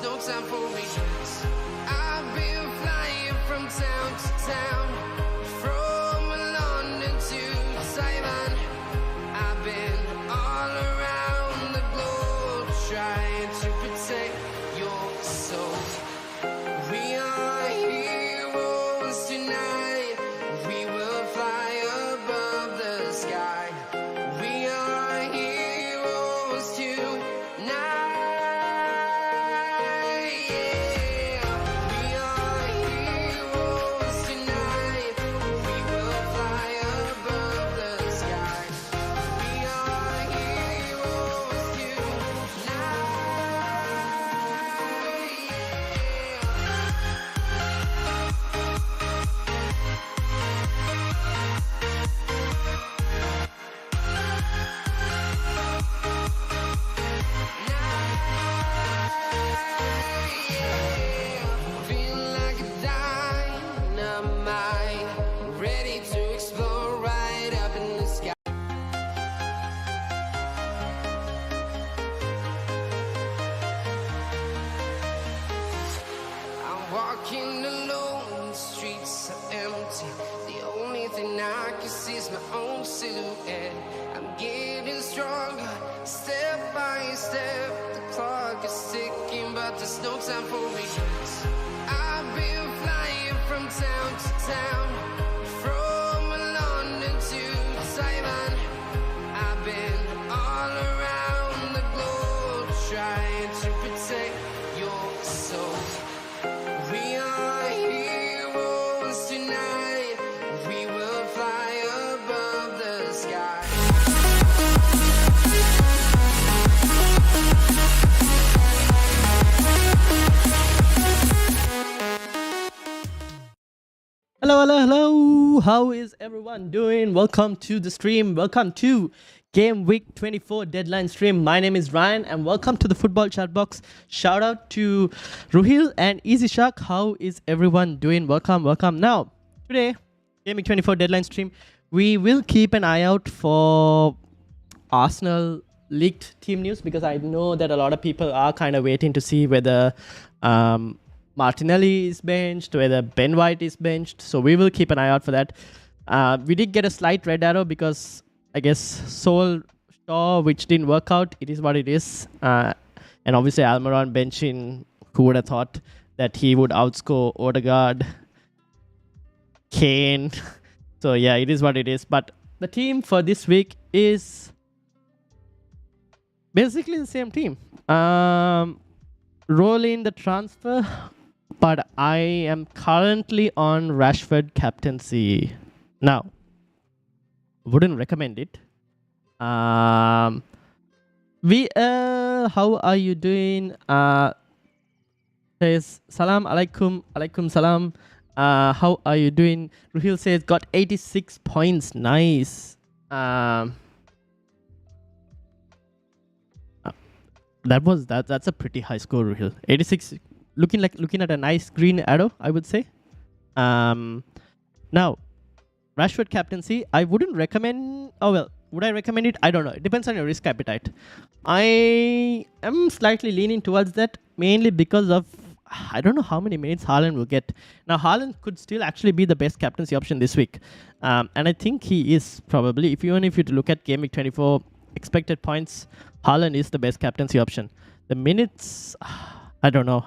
no time for reasons. I've been flying from town to town, from London to Taiwan. I've been all around the globe trying to protect your soul. We are heroes tonight. We will fly above the sky. We are heroes tonight. Yeah. We are heroes tonight. We will fly above the sky. We are heroes tonight. Feel like a dynamite, ready to explode right up in the sky. I'm walking alone, the streets are empty. The only thing I can see is my own silhouette. I'm getting stronger, step by step. The clock is ticking, but there's no time for reasons. I've been flying from town to town, from London to Taiwan. I've been all around the globe trying to protect your soul. We are heroes tonight. We will fly above the sky. Hello. How is everyone doing? Welcome to the stream. Welcome to Game Week 24 deadline stream. My name is Ryan and welcome to the Football Chatbox. Shout out to Ruhil and Easy Shark. How is everyone doing? Welcome. Now, today, Game Week 24 deadline stream, we will keep an eye out for Arsenal leaked team news because I know that a lot of people are kind of waiting to see whether Martinelli is benched, whether Ben White is benched. So we will keep an eye out for that. We did get a slight red arrow because I guess Sol Shaw, which didn't work out. It is what it is. And obviously Almiron benching, who would have thought that he would outscore Odegaard, Kane. So yeah, it is what it is. But the team for this week is basically the same team. Roll in the transfer, but I am currently on Rashford captaincy. Now, wouldn't recommend it. VL, how are you doing? Says salam alaikum salam. How are you doing? Ruhil says got 86 points. Nice. That's a pretty high score, Ruhil. 86, looking at a nice green arrow, I would say. Now, Rashford captaincy, I wouldn't recommend. Oh well, would I recommend it? I don't know. It depends on your risk appetite. I am slightly leaning towards that, mainly because of I don't know how many minutes Haaland will get. Now, Haaland could still actually be the best captaincy option this week, and I think he is probably. If you look at Game Week 24 expected points, Haaland is the best captaincy option. The minutes, I don't know.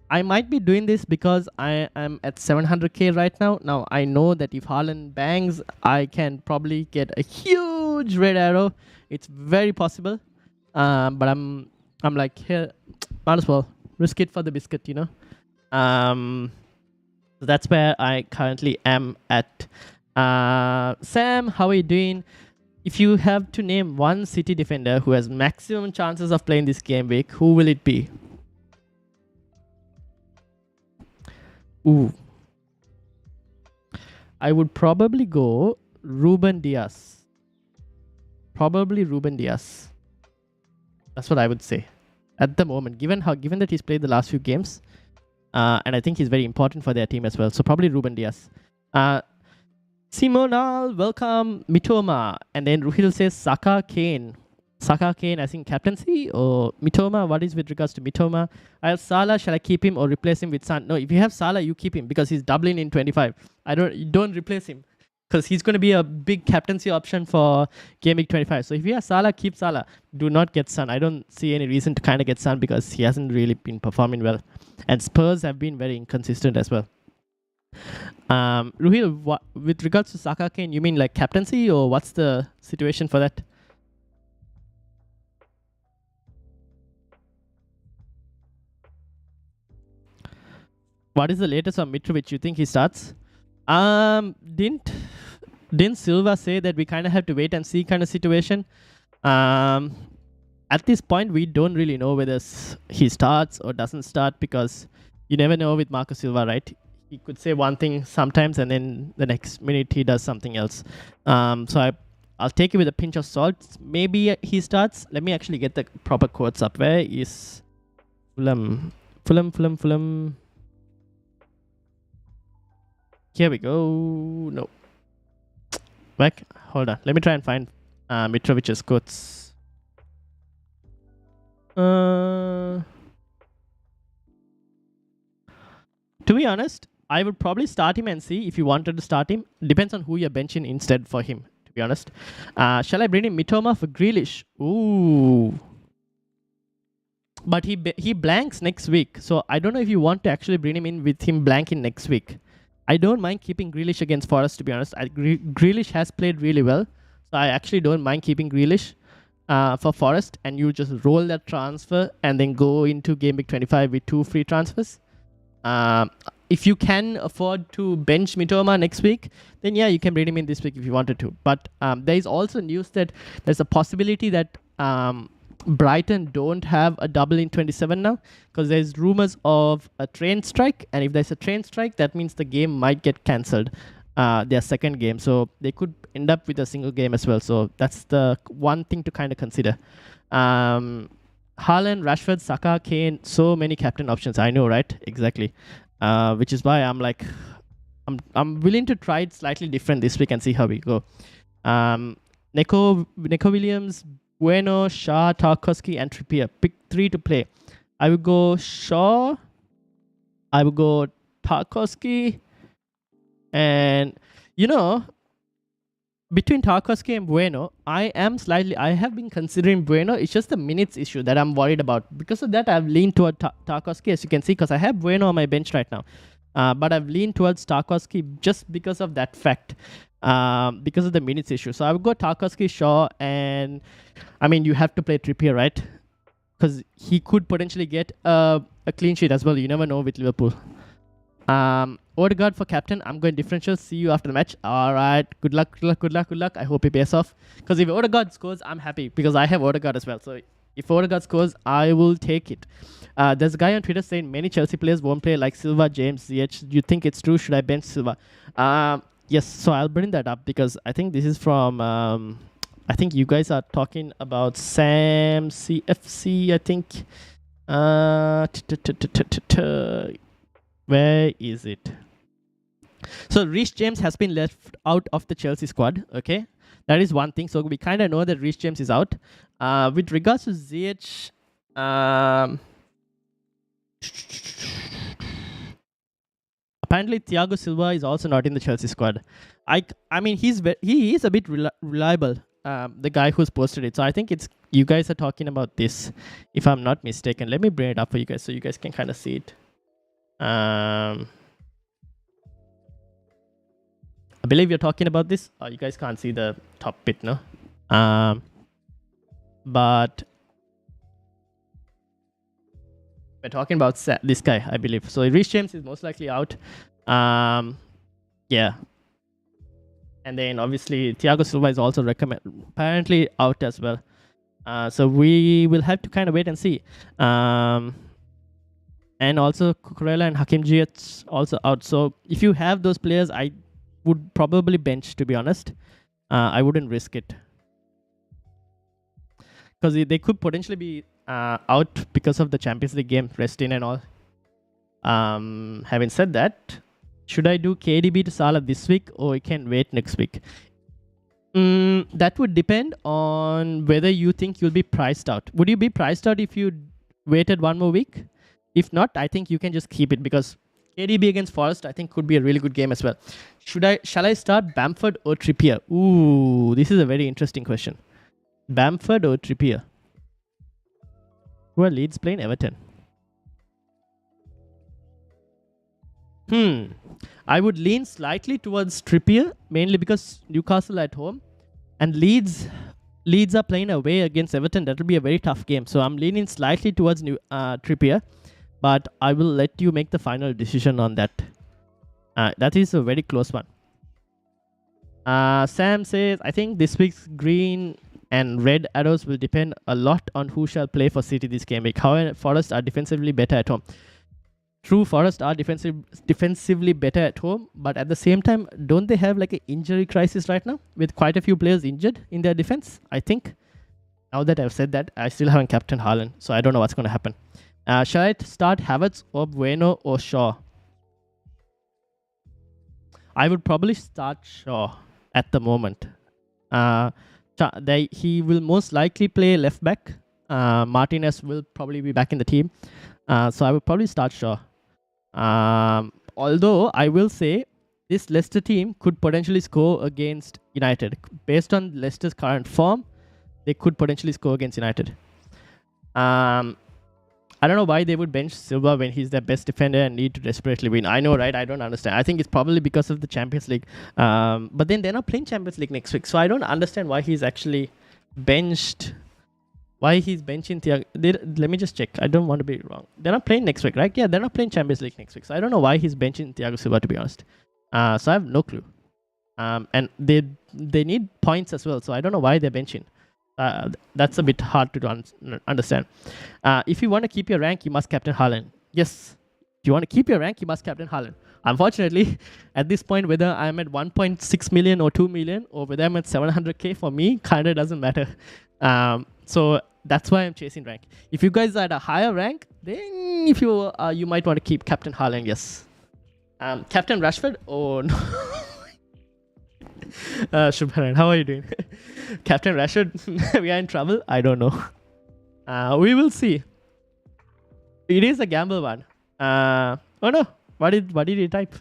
I might be doing this because I am at 700k right now. Now, I know that if Haaland bangs, I can probably get a huge red arrow. It's very possible. But I'm like, here, might as well risk it for the biscuit, you know. So that's where I currently am at. Sam, how are you doing? If you have to name one City defender who has maximum chances of playing this game week, who will it be? Ooh. I would probably go Ruben Diaz. Probably Ruben Diaz. That's what I would say at the moment, given that he's played the last few games, and I think he's very important for their team as well. So probably Ruben Diaz. Simonal, welcome. Mitoma. And then Ruhil says Saka, Kane. Saka, Kane, I think captaincy or Mitoma. What is with regards to Mitoma? I have Salah. Shall I keep him or replace him with Son? No, if you have Salah, you keep him because he's doubling in 25. You don't replace him because he's going to be a big captaincy option for Game Week 25. So if you have Salah, keep Salah. Do not get Son. I don't see any reason to kind of get Son because he hasn't really been performing well, and Spurs have been very inconsistent as well. Ruhil, with regards to Saka, Kane, you mean like captaincy or what's the situation for that? What is the latest on Mitrovic? You think he starts? Didn't Silva say that we kind of have to wait and see kind of situation? At this point, we don't really know whether he starts or doesn't start because you never know with Marco Silva, right? He could say one thing sometimes and then the next minute he does something else. So I'll take it with a pinch of salt. Maybe he starts. Let me actually get the proper quotes up. Where is Fulham? Here we go. No. Back. Hold on. Let me try and find Mitrovic's quotes. To be honest, I would probably start him and see if you wanted to start him. Depends on who you're benching instead for him, to be honest. Shall I bring in Mitoma for Grealish? Ooh. But he blanks next week. So I don't know if you want to actually bring him in with him blanking next week. I don't mind keeping Grealish against Forest, to be honest. Grealish has played really well. So I actually don't mind keeping Grealish for Forest. And you just roll that transfer and then go into Game Week 25 with 2 free transfers. If you can afford to bench Mitoma next week, then yeah, you can bring him in this week if you wanted to. But there is also news that there's a possibility that Brighton don't have a double in 27 now because there's rumors of a train strike, and if there's a train strike, that means the game might get cancelled, their second game, so they could end up with a single game as well. So that's the one thing to kind of consider. Haaland, Rashford, Saka, Kane, so many captain options. I know, right? Exactly. Which is why I'm like, I'm willing to try it slightly different this week and see how we go. Neko Williams, Bueno, Shaw, Tarkowski, and Trippier. Pick 3 to play. I would go Shaw. I would go Tarkowski. And, you know, between Tarkowski and Bueno, I have been considering Bueno. It's just the minutes issue that I'm worried about. Because of that, I've leaned toward Tarkowski, as you can see, because I have Bueno on my bench right now. But I've leaned towards Tarkowski just because of that fact. Because of the minutes issue. So I would go Tarkowski, Shaw, and I mean, you have to play Trippier, right? Because he could potentially get a clean sheet as well. You never know with Liverpool. Odegaard for captain. I'm going differential. See you after the match. All right. Good luck. I hope he pays off. Because if Odegaard scores, I'm happy because I have Odegaard as well. So if Odegaard scores, I will take it. There's a guy on Twitter saying many Chelsea players won't play like Silva, James, ZH. Do you think it's true? Should I bench Silva? Yes, so I'll bring that up because I think this is from, I think you guys are talking about Sam CFC, I think. Where is it? So Reece James has been left out of the Chelsea squad, okay? That is one thing. So we kind of know that Reece James is out. With regards to ZH, apparently Thiago Silva is also not in the Chelsea squad. I mean, he is a bit reliable, the guy who's posted it. So I think it's you guys are talking about this, if I'm not mistaken. Let me bring it up for you guys so you guys can kind of see it. I believe you're talking about this. Oh, you guys can't see the top bit, no? But we're talking about this guy, I believe. So Reece James is most likely out. Yeah. And then obviously Thiago Silva is also apparently out as well. So we will have to kind of wait and see. And also Cucurella and Hakim Ziyech also out. So if you have those players, I would probably bench, to be honest. I wouldn't risk it. Because they could potentially be out because of the Champions League game, rest in and all. Having said that, should I do KDB to Salah this week or I can wait next week? That would depend on whether you think you'll be priced out. Would you be priced out if you waited one more week? If not, I think you can just keep it because KDB against Forest, I think, could be a really good game as well. Shall I start Bamford or Trippier? Ooh, this is a very interesting question. Bamford or Trippier? Who are Leeds playing? Everton. I would lean slightly towards Trippier, mainly because Newcastle at home. And Leeds are playing away against Everton. That will be a very tough game. So I'm leaning slightly towards Trippier. But I will let you make the final decision on that. That is a very close one. Sam says, I think this week's green and red arrows will depend a lot on who shall play for City this game week. However, Forest are defensively better at home. True, Forest are defensively better at home, but at the same time, don't they have like an injury crisis right now with quite a few players injured in their defense? I think. Now that I've said that, I still haven't captain Haaland, so I don't know what's going to happen. Shall I start Havertz or Bueno or Shaw? I would probably start Shaw at the moment. He will most likely play left back. Martinez will probably be back in the team. So I would probably start Shaw. Although I will say this Leicester team could potentially score against United. Based on Leicester's current form, they could potentially score against United. I don't know why they would bench Silva when he's their best defender and need to desperately win. I know, right? I don't understand. I think it's probably because of the Champions League. But then they're not playing Champions League next week. So I don't understand why he's actually benched. Why he's benching Thiago. Let me just check. I don't want to be wrong. They're not playing next week, right? Yeah, they're not playing Champions League next week. So I don't know why he's benching Thiago Silva, to be honest. So I have no clue. And they need points as well. So I don't know why they're benching. That's a bit hard to understand. If you want to keep your rank, you must captain Haaland. Yes. If you want to keep your rank, you must captain Haaland. Unfortunately, at this point, whether I'm at 1.6 million or 2 million or whether I'm at 700k, for me, kind of doesn't matter. So that's why I'm chasing rank. If you guys are at a higher rank, then if you might want to keep captain Haaland, yes. Captain Rashford? Oh, no. Shubharan, how are you doing? Captain Rashford, we are in trouble? I don't know. We will see. It is a gamble one. Oh no, what did he type?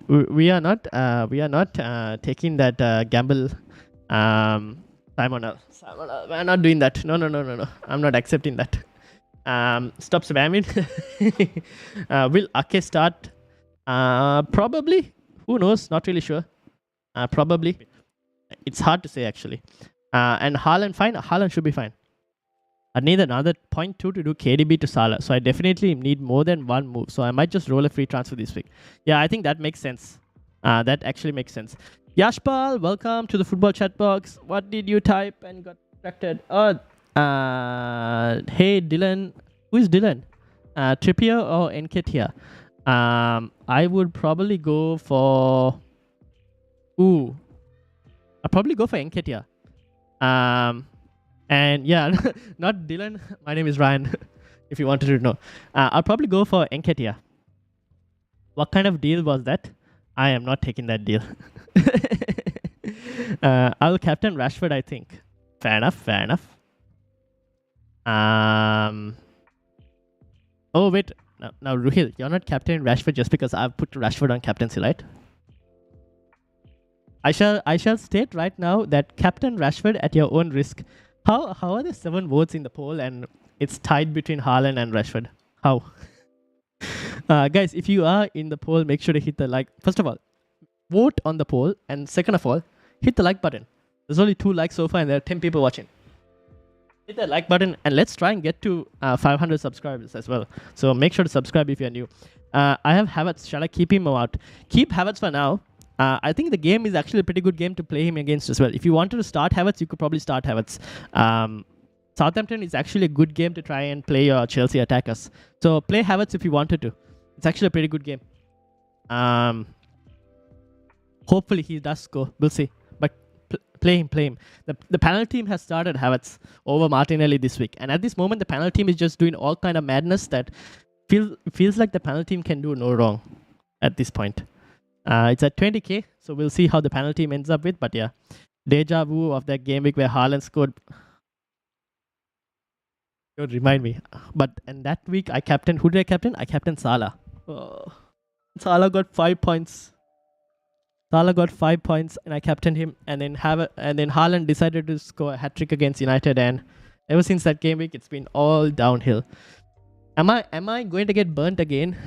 We are not taking that gamble. Simon, we're not doing that. No. I'm not accepting that. Stop spamming. Will Ake start? Probably. Who knows? Not really sure. Probably. It's hard to say actually. And Haaland, fine. Haaland should be fine. I need another 0.2 to do KDB to Salah. So I definitely need more than one move. So I might just roll a free transfer this week. Yeah, I think that makes sense. That actually makes sense. Yashpal, welcome to the football chat box. What did you type and got distracted? Oh, hey Dylan. Who is Dylan? Trippier or Nketiah? I would probably go for... I'll probably go for Nketiah. And yeah, not Dylan. My name is Ryan, if you wanted to know. I'll probably go for Nketiah. What kind of deal was that? I am not taking that deal. I'll captain Rashford, I think. Fair enough. Oh, wait. Now, Ruhil, you're not captain Rashford just because I've put Rashford on captaincy, right? I shall state right now that captain Rashford at your own risk. How are there 7 votes in the poll and it's tied between Haaland and Rashford? How? Guys, if you are in the poll, make sure to hit the like. First of all, vote on the poll. And second of all, hit the like button. There's only 2 likes so far and there are 10 people watching. Hit that like button and let's try and get to 500 subscribers as well. So make sure to subscribe if you're new. I have Havertz. Shall I keep him or out? Keep Havertz for now. I think the game is actually a pretty good game to play him against as well. If you wanted to start Havertz, you could probably start Havertz. Southampton is actually a good game to try and play your Chelsea attackers. So play Havertz if you wanted to. It's actually a pretty good game. Hopefully he does score. We'll see. But Play him, play him. The panel team has started Havertz over Martinelli this week, and at this moment, the panel team is just doing all kind of madness that feels like the panel team can do no wrong at this point. It's at 20k, so we'll see how the panel team ends up with. But yeah, deja vu of that game week where Haaland scored. Don't remind me. But and that week who did I captain? I captained Salah. Oh. Salah got 5 points. Salah got 5 points, and I captained him. And then Haaland decided to score a hat trick against United, and ever since that game week, it's been all downhill. Am I going to get burnt again?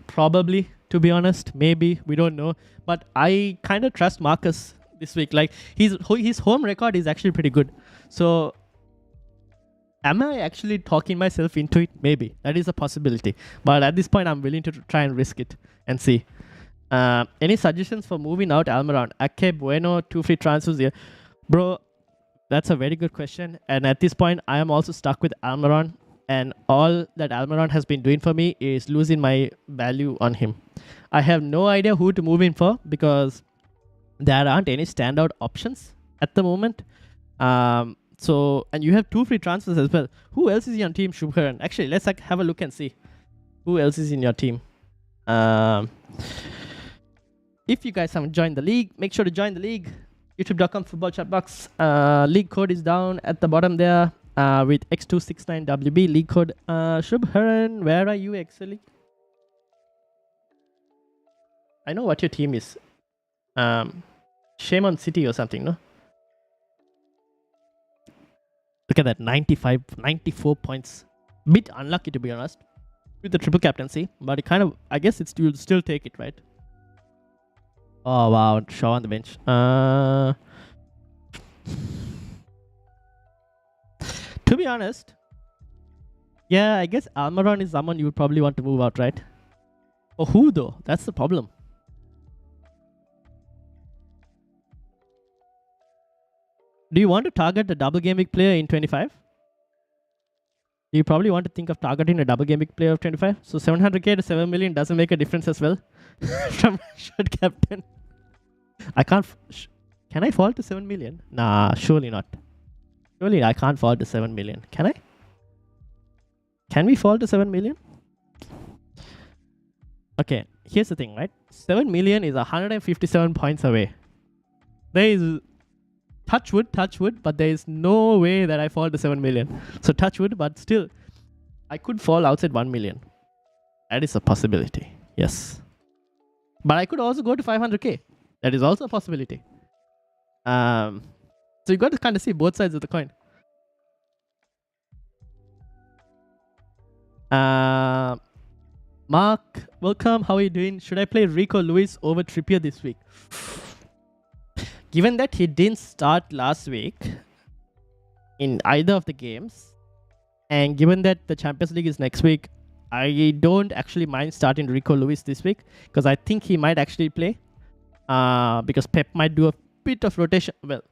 Probably, to be honest. Maybe, we don't know. But I kind of trust Marcus this week. Like his home record is actually pretty good. So am I actually talking myself into it? Maybe. That is a possibility. But at this point, I'm willing to try and risk it and see. Any suggestions for moving out Almiron? Ake, Bueno, 2 free transfers here. Bro, that's a very good question. And at this point, I am also stuck with Almiron. And all that Almiron has been doing for me is losing my value on him. I have no idea who to move in for because there aren't any standout options at the moment. So, and you have 2 free transfers as well. Who else is in your team, Shubharan? Actually, let's have a look and see who else is in your team. If you guys haven't joined the league, make sure to join the league. YouTube.com football chatbox. League code is down at the bottom there with X269WB league code. Shubharan, where are you actually? I know what your team is. Shame on City or something, no? Look at that, 94 points. Bit unlucky, to be honest, with the triple captaincy, but it kind of, I guess you'll still take it, right? Oh wow, Shaw on the bench. To be honest, yeah, I guess Almiron is someone you would probably want to move out, right? Oh, who though? That's the problem. Do you want to target a double game week player in 25? You probably want to think of targeting a double game week player of 25. So 700k to 7 million doesn't make a difference as well. From shirt captain. I can't. Can I fall to 7 million? Nah, surely not. Surely I can't fall to 7 million. Can I? Can we fall to 7 million? Okay, here's the thing, right? 7 million is 157 points away. There is touch wood, but there is no way that I fall to 7 million. So touch wood, but still, I could fall outside 1 million. That is a possibility. Yes. But I could also go to 500k. That is also a possibility. So you got to kind of see both sides of the coin. Mark, welcome. How are you doing? Should I play Rico Lewis over Trippier this week? Given that he didn't start last week in either of the games, and given that the Champions League is next week, I don't actually mind starting Rico Lewis this week because I think he might actually play. Because Pep might do a bit of rotation. Well,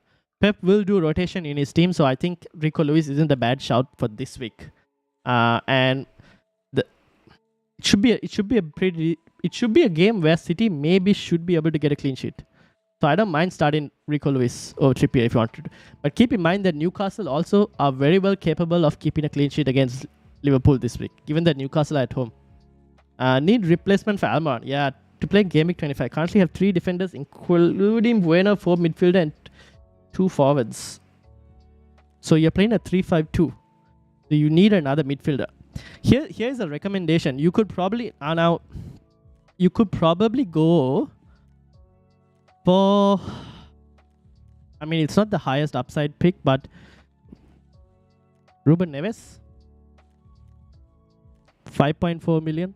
Pep will do rotation in his team, so I think Rico Lewis isn't a bad shout for this week. And it should be a game where City maybe should be able to get a clean sheet. So I don't mind starting Rico Lewis over Trippier if you want to. But keep in mind that Newcastle also are very well capable of keeping a clean sheet against Liverpool this week, given that Newcastle are at home. Need replacement for Almiron. Yeah, to play Game Week 25. Currently have 3 defenders, including Bueno, 4 midfielder, and 2 forwards. So you're playing a 3-5-2. So you need another midfielder. Here's a recommendation. You could probably go for, I mean, it's not the highest upside pick, but Ruben Neves, 5.4 million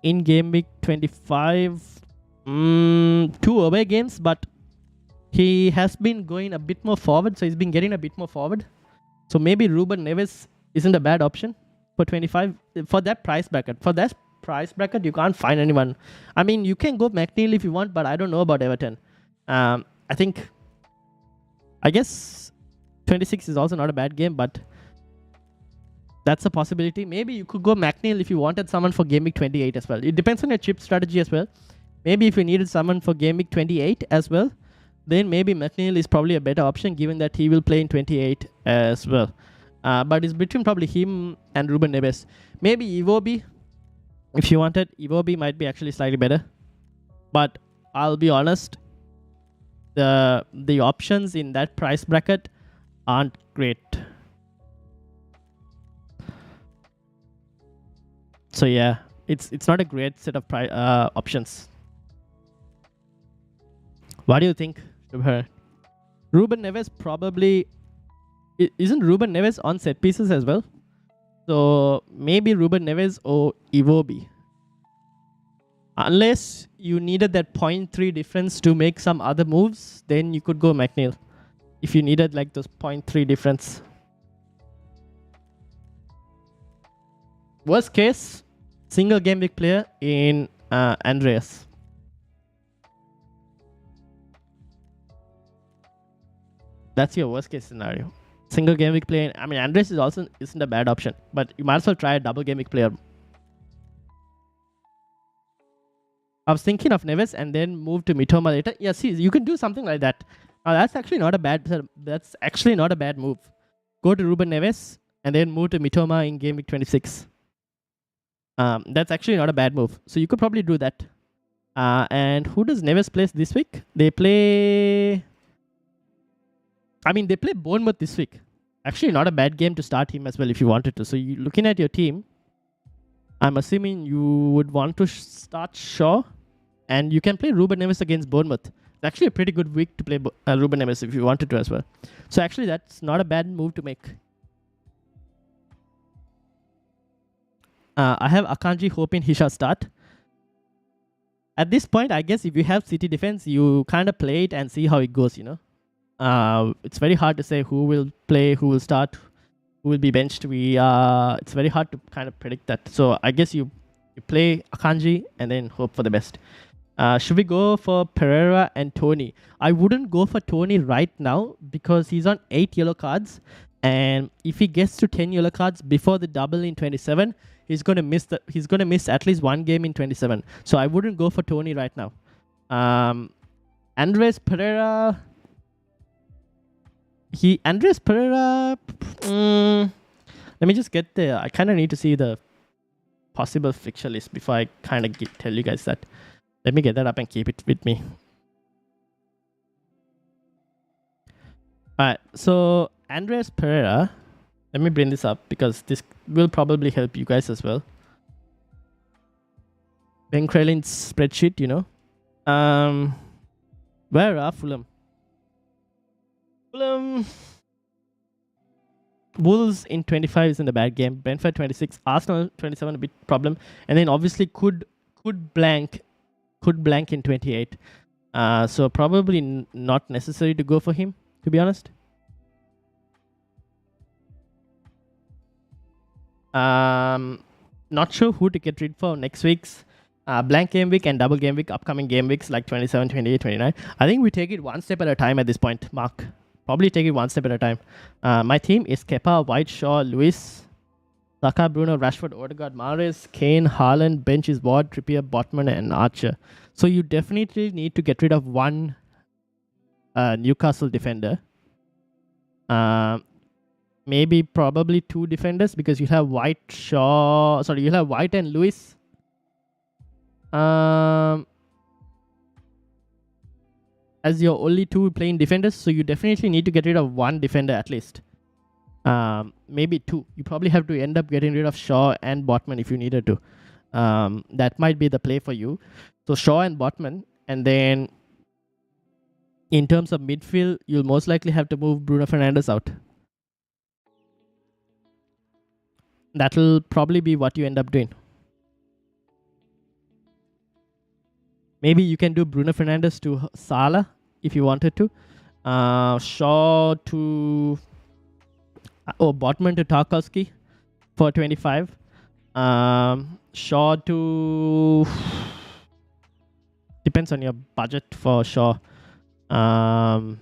in Game Week 25. 2 away games, but he has been going a bit more forward, so he's been getting a bit more forward. So maybe Ruben Neves isn't a bad option for 25 for that price bracket. For that price bracket, you can't find anyone. I mean, you can go McNeil if you want, but I don't know about Everton. I guess 26 is also not a bad game, but that's a possibility. Maybe you could go McNeil if you wanted someone for Game Week 28 as well. It depends on your chip strategy as well. Maybe if you needed someone for game week 28 as well, then maybe McNeil is probably a better option given that he will play in 28 as well. But it's between probably him and Ruben Neves. Maybe Iwobi, if you wanted. Iwobi might be actually slightly better. But I'll be honest, the options in that price bracket aren't great. So yeah, it's not a great set of options. What do you think, Shubhar? Ruben Neves probably... Isn't Ruben Neves on set pieces as well? So maybe Ruben Neves or Iwobi. Unless you needed that 0.3 difference to make some other moves, then you could go McNeil. If you needed like those 0.3 difference. Worst case, single game week player in Andreas. That's your worst case scenario. Single game week player. I mean, Andreas is also isn't a bad option, but you might as well try a double game week player. I was thinking of Neves and then move to Mitoma later. Yeah, see, you can do something like that. That's actually not a bad move. Go to Ruben Neves and then move to Mitoma in game week 26. That's actually not a bad move. So you could probably do that. And who does Neves play this week? They play Bournemouth this week. Actually, not a bad game to start him as well if you wanted to. So you looking at your team, I'm assuming you would want to start Shaw, and you can play Ruben Neves against Bournemouth. It's actually a pretty good week to play Ruben Neves if you wanted to as well. So actually, that's not a bad move to make. I have Akanji hoping he shall start. At this point, I guess if you have City defense, you kind of play it and see how it goes, you know. It's very hard to say who will play, who will start, who will be benched. It's very hard to kind of predict that. So I guess you play Akanji and then hope for the best. Should we go for Pereira and Tony? I wouldn't go for Tony right now because he's on 8 yellow cards, and if he gets to 10 yellow cards before the double in 27, he's gonna miss at least one game in 27. So I wouldn't go for Tony right now. Andres Pereira. Let me just get there. I kind of need to see the possible fixture list before I kind of tell you guys that. Let me get that up and keep it with me. Alright, so Andres Pereira. Let me bring this up because this will probably help you guys as well. Ben Krelin's spreadsheet, you know. Where are Fulham? Wolves in 25 isn't a bad game. Brentford 26, Arsenal 27 a bit problem, and then obviously could blank in 28. So probably not necessary to go for him, to be honest. Not sure who to get rid for next week's blank game week and double game week, upcoming game weeks like 27, 28, 29. I think we take it one step at a time at this point, Mark. Probably take it one step at a time. My team is Kepa, White, Shaw, Luis, Saka, Bruno, Rashford, Odegaard, Mahrez, Kane, Haaland, bench is Ward, Trippier, Botman, and Archer. So you definitely need to get rid of one Newcastle defender. Maybe probably two defenders because you have White, Shaw. Sorry, you have White and Luis. As your only two playing defenders, so you definitely need to get rid of one defender at least. Maybe two. You probably have to end up getting rid of Shaw and Botman if you needed to. That might be the play for you. So Shaw and Botman, and then in terms of midfield, you'll most likely have to move Bruno Fernandes out. That'll probably be what you end up doing. Maybe you can do Bruno Fernandes to Salah if you wanted to. Shaw to... Botman to Tarkowski for 25. Shaw to... Depends on your budget for Shaw. And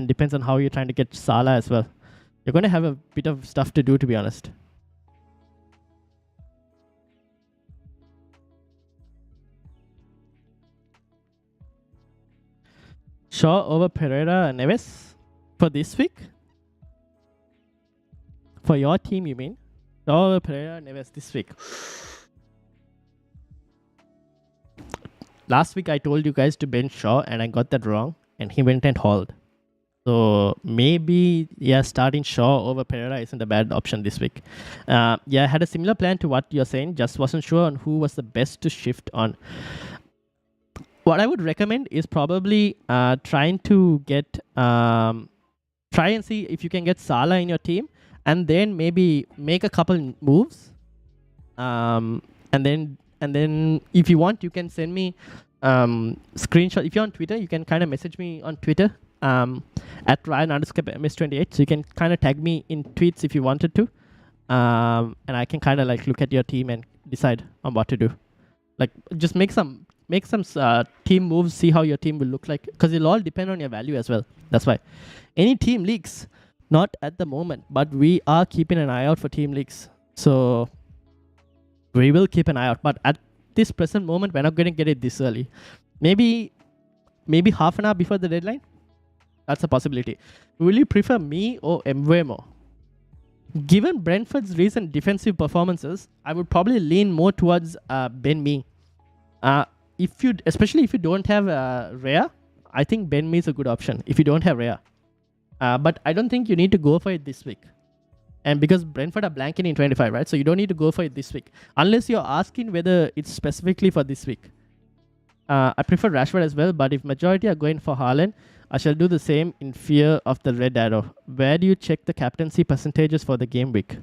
depends on how you're trying to get Salah as well. You're going to have a bit of stuff to do, to be honest. Shaw over Pereira and Neves for this week? For your team, you mean? Shaw over Pereira and Neves this week. Last week, I told you guys to bench Shaw, and I got that wrong, and he went and hauled. So maybe, yeah, starting Shaw over Pereira isn't a bad option this week. Yeah, I had a similar plan to what you're saying, just wasn't sure on who was the best to shift on. What I would recommend is probably trying to get, try and see if you can get Salah in your team, and then maybe make a couple moves. And then if you want, you can send me screenshot. If you're on Twitter, you can kind of message me on Twitter at Ryan_MS28. So you can kind of tag me in tweets if you wanted to. And I can kind of like look at your team and decide on what to do. Like just make some team moves, see how your team will look like, because it'll all depend on your value as well. That's why any team leaks, not at the moment, but we are keeping an eye out for team leaks. So we will keep an eye out, but at this present moment, we're not going to get it this early. Maybe half an hour before the deadline. That's a possibility. Will you prefer me or Mbeumo? Given Brentford's recent defensive performances, I would probably lean more towards Ben Mee. Especially if you don't have Rhea, I think Ben Mee is a good option if you don't have Rhea. But I don't think you need to go for it this week. And because Brentford are blanking in 25, right? So you don't need to go for it this week. Unless you're asking whether it's specifically for this week. I prefer Rashford as well, but if majority are going for Haaland, I shall do the same in fear of the red arrow. Where do you check the captaincy percentages for the game week?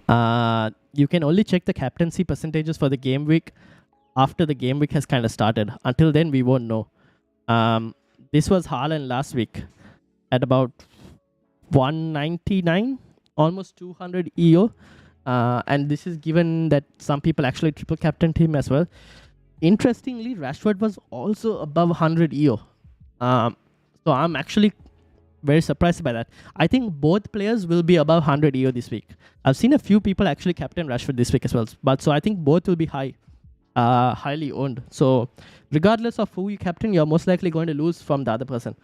You can only check the captaincy percentages for the game week after the game week has kind of started. Until then, we won't know. This was Haaland last week at about 199, almost 200 EO. And this is given that some people actually triple captained him as well. Interestingly, Rashford was also above 100 EO. So I'm actually very surprised by that. I think both players will be above 100 EO this week. I've seen a few people actually captain Rashford this week as well. But so I think both will be highly owned. So regardless of who you captain, you're most likely going to lose from the other person.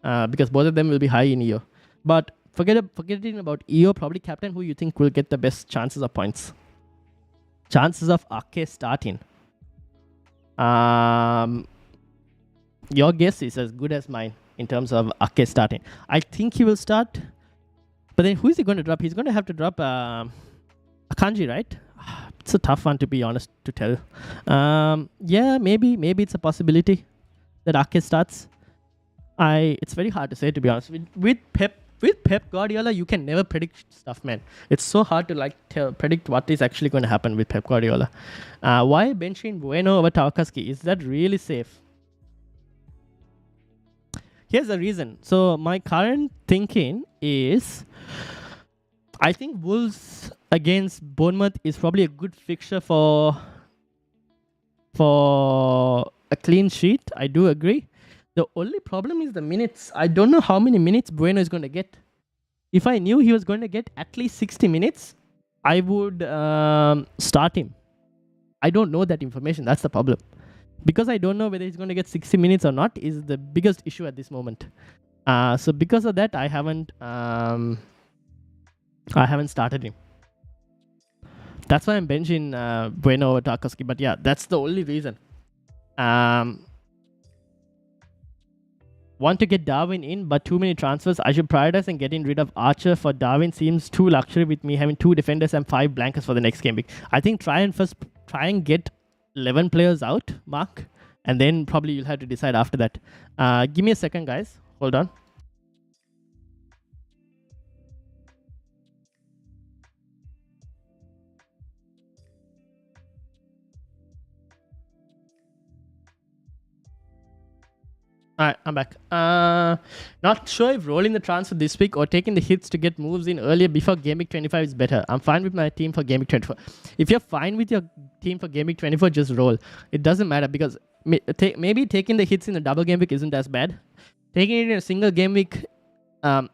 Because both of them will be high in EO. But forgetting about EO, probably captain who you think will get the best chances of points. Chances of Ake starting. Your guess is as good as mine in terms of Ake starting. I think he will start. But then who is he going to drop? He's going to have to drop Akanji, right? It's a tough one, to be honest, to tell. Yeah, maybe it's a possibility that Ake starts. It's very hard to say, to be honest. With Pep Guardiola, you can never predict stuff, man. It's so hard to predict what is actually going to happen with Pep Guardiola. Why benching Bueno over Tarkowski? Is that really safe? Here's the reason. So my current thinking is, I think Wolves against Bournemouth is probably a good fixture for a clean sheet. I do agree. The only problem is the minutes. I don't know how many minutes Bueno is going to get. If I knew he was going to get at least 60 minutes, I would start him. I don't know that information. That's the problem. Because I don't know whether he's going to get 60 minutes or not is the biggest issue at this moment. So because of that, I haven't started him. That's why I'm benching Bueno over Tarkowski. But yeah, that's the only reason. Want to get Darwin in, but too many transfers. I should prioritize and getting rid of Archer for Darwin seems too luxury with me having 2 defenders and 5 blankers for the next game week. I think try and get 11 players out, Mark, and then probably you'll have to decide after that. Give me a second, guys. Hold on. Alright, I'm back. Not sure if rolling the transfer this week or taking the hits to get moves in earlier before Game Week 25 is better. I'm fine with my team for Game Week 24. If you're fine with your team for Game Week 24, just roll. It doesn't matter because maybe taking the hits in a double Game Week isn't as bad. Taking it in a single Game Week,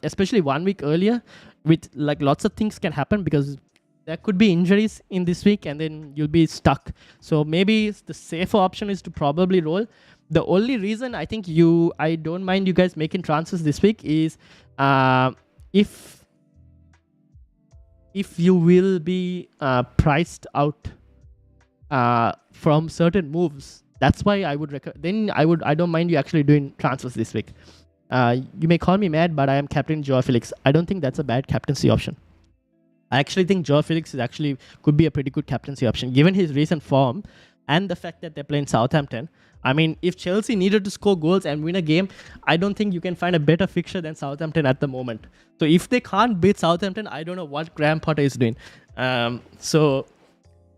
especially 1 week earlier, with like lots of things can happen because there could be injuries in this week and then you'll be stuck. So maybe the safer option is to probably roll. The only reason I think I don't mind you guys making transfers this week is if you will be priced out from certain moves. That's why I would I don't mind you actually doing transfers this week. You may call me mad, but I am captain Joao Felix. I don't think that's a bad captaincy option. I actually think Joao Felix could be a pretty good captaincy option given his recent form and the fact that they're playing Southampton. I mean, if Chelsea needed to score goals and win a game, I don't think you can find a better fixture than Southampton at the moment. So if they can't beat Southampton, I don't know what Graham Potter is doing. So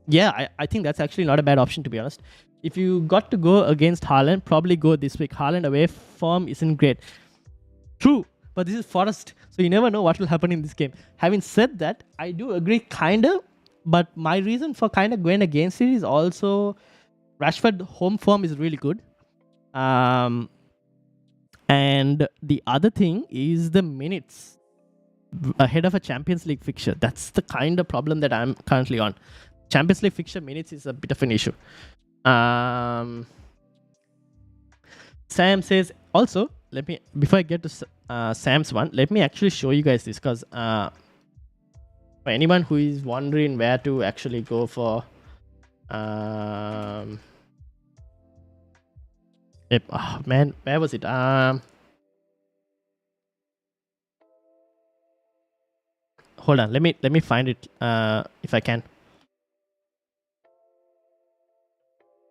yeah, I think that's actually not a bad option, to be honest. If you got to go against Haaland, probably go this week. Haaland away form isn't great. True, but this is Forest, so you never know what will happen in this game. Having said that, I do agree kinda, but my reason for kinda going against it is also Rashford home form is really good. And the other thing is the minutes ahead of a Champions League fixture. That's the kind of problem that I'm currently on. Champions League fixture minutes is a bit of an issue. Sam says, also, before I get to Sam's one, let me actually show you guys this, because for anyone who is wondering where to actually go for oh man, where was it? Hold on, let me find it if I can.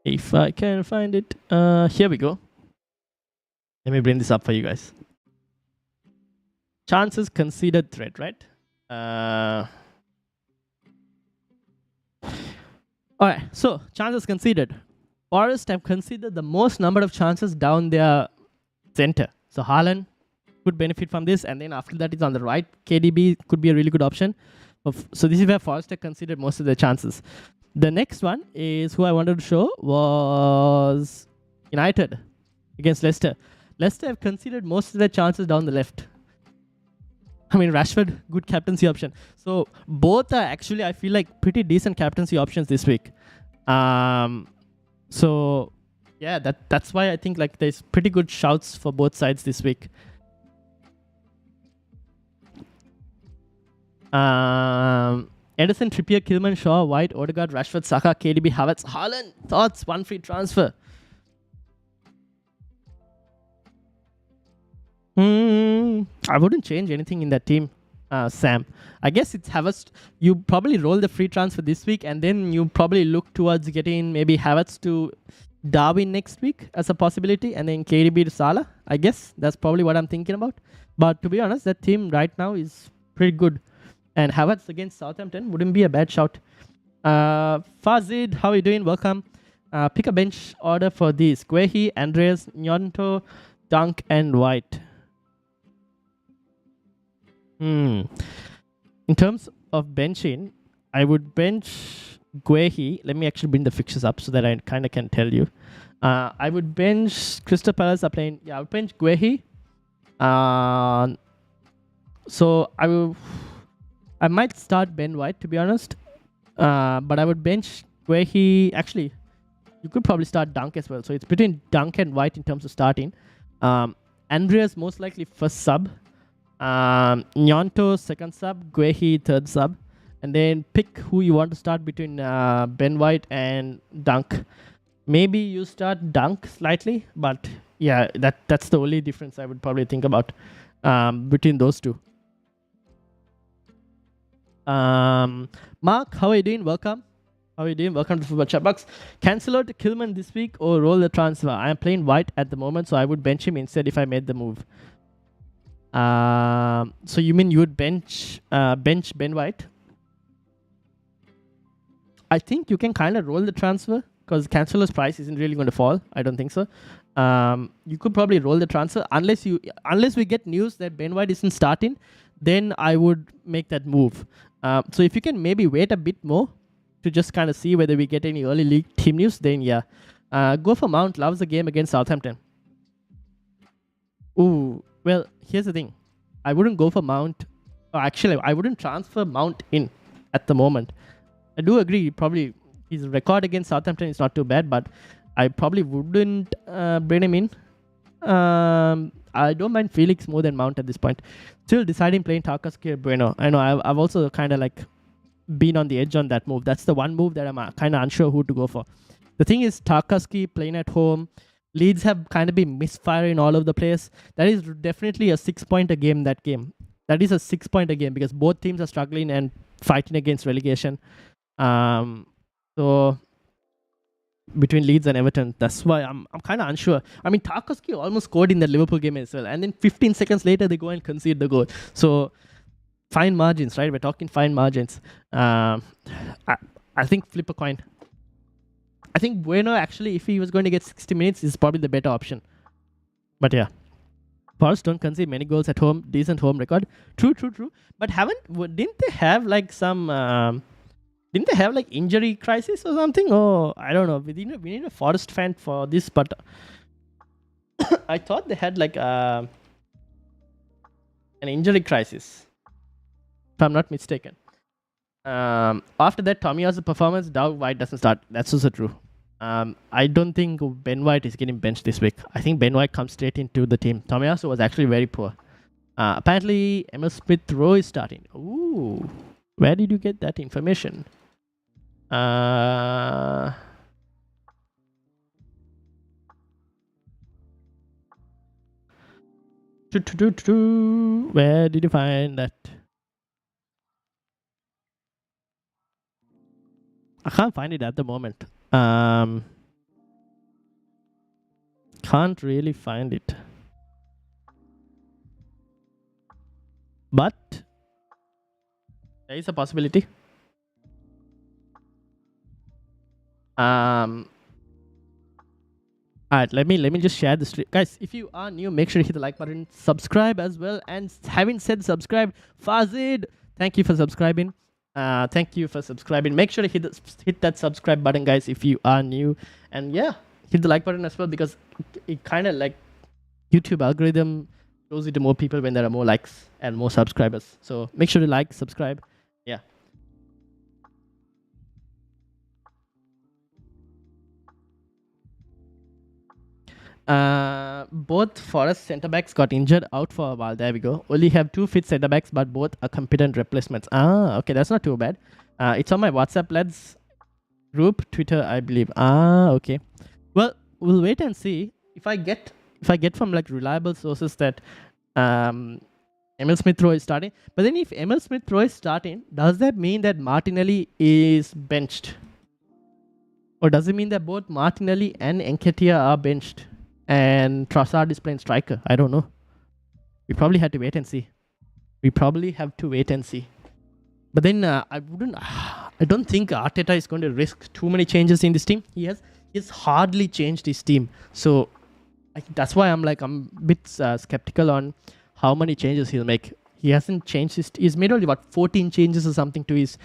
If I can find it, here we go. Let me bring this up for you guys. Chances conceded thread, right? Alright, so chances conceded. Forest have conceded the most number of chances down their center. So Haaland could benefit from this, and then after that is on the right. KDB could be a really good option. So this is where Forest have conceded most of their chances. The next one is who I wanted to show was United against Leicester. Leicester have conceded most of their chances down the left. I mean, Rashford, good captaincy option. So both are actually, I feel like, pretty decent captaincy options this week. So yeah, that's why I think like there's pretty good shouts for both sides this week. Edison, Trippier, Kilman, Shaw, White, Odegaard, Rashford, Saka, KDB, Havertz, Haaland. Thoughts? One free transfer. I wouldn't change anything in that team, Sam. I guess it's Havertz. You probably roll the free transfer this week, and then you probably look towards getting maybe Havertz to Darwin next week as a possibility, and then KDB to Salah. I guess that's probably what I'm thinking about. But to be honest, that team right now is pretty good. And Havertz against Southampton wouldn't be a bad shout. Fazid, how are you doing? Welcome. Pick a bench order for these. Guehi, Andreas, Nyonto, Dunk, and White. In terms of benching, I would bench Guehi. Let me actually bring the fixtures up so that I kind of can tell you. I would bench Crystal Palace are playing. Yeah, I would bench Guehi. So I might start Ben White, to be honest. But I would bench Guehi. Actually, you could probably start Dunk as well. So it's between Dunk and White in terms of starting. Andreas most likely first sub. Nyonto second sub, Guehi third sub, and then pick who you want to start between Ben White and Dunk. Maybe you start Dunk slightly, but yeah, that's the only difference I would probably think about between those two. Mark, how are you doing? Welcome. How are you doing? Welcome to Football Chatbox. Cancel out Kilman this week or roll the transfer. I am playing White at the moment, so I would bench him instead if I made the move. So you mean you would bench Ben White? I think you can kind of roll the transfer because Cancelo's price isn't really going to fall. I don't think so. You could probably roll the transfer unless we get news that Ben White isn't starting. Then I would make that move. So if you can maybe wait a bit more to just kind of see whether we get any early league team news, then yeah, go for Mount. Loves the game against Southampton. Ooh. Well, here's the thing. I wouldn't go for Mount. Actually, I wouldn't transfer Mount in at the moment. I do agree, probably his record against Southampton is not too bad, but I probably wouldn't bring him in. I don't mind Felix more than Mount at this point. Still deciding playing Tarkowski or Bueno. I know I've also kind of like been on the edge on that move. That's the one move that I'm kind of unsure who to go for. The thing is, Tarkowski playing at home, Leeds have kind of been misfiring all over the place. That is definitely a 6-point a game, that game. That is a 6-point a game because both teams are struggling and fighting against relegation. So between Leeds and Everton, that's why I'm kind of unsure. I mean, Tarkowski almost scored in the Liverpool game as well, and then 15 seconds later they go and concede the goal. So fine margins, right? We're talking fine margins. I think flip a coin. I think Bueno, actually, if he was going to get 60 minutes, is probably the better option. But yeah, Forest don't concede many goals at home. Decent home record. True. But didn't they have like some? Didn't they have like injury crisis or something? Oh, I don't know. We need a Forest fan for this, but I thought they had like an injury crisis, if I'm not mistaken. After that, Tomiyasu performance, Doug White doesn't start. That's also true. I don't think Ben White is getting benched this week. I think Ben White comes straight into the team. Tomiyasu was actually very poor. Apparently, Emil Smith-Rowe is starting. Ooh, where did you get that information? Where did you find that? I can't find it at the moment. Can't really find it. But there is a possibility. Alright, let me just share the stream. Guys, if you are new, make sure you hit the like button, subscribe as well. And having said subscribe, Fazid, thank you for subscribing. Make sure to hit that subscribe button, guys, if you are new. And yeah, hit the like button as well, because it kind of like YouTube algorithm shows it to more people when there are more likes and more subscribers. So make sure to like, subscribe. Yeah. Both Forest centre backs got injured, out for a while. There we go. Only have 2 fit centre backs, but both are competent replacements. Okay, that's not too bad. It's on my WhatsApp lads group, Twitter, I believe. Okay. Well, we'll wait and see if I get from like reliable sources that Emil Smith-Rowe is starting. But then if Emil Smith-Rowe is starting, does that mean that Martinelli is benched? Or does it mean that both Martinelli and Nketiah are benched and Trossard is playing striker? I don't know. We probably have to wait and see. But then I don't think Arteta is going to risk too many changes in this team. He's hardly changed his team. So that's why I'm a bit skeptical on how many changes he'll make. He hasn't changed he's made only about 14 changes or something to his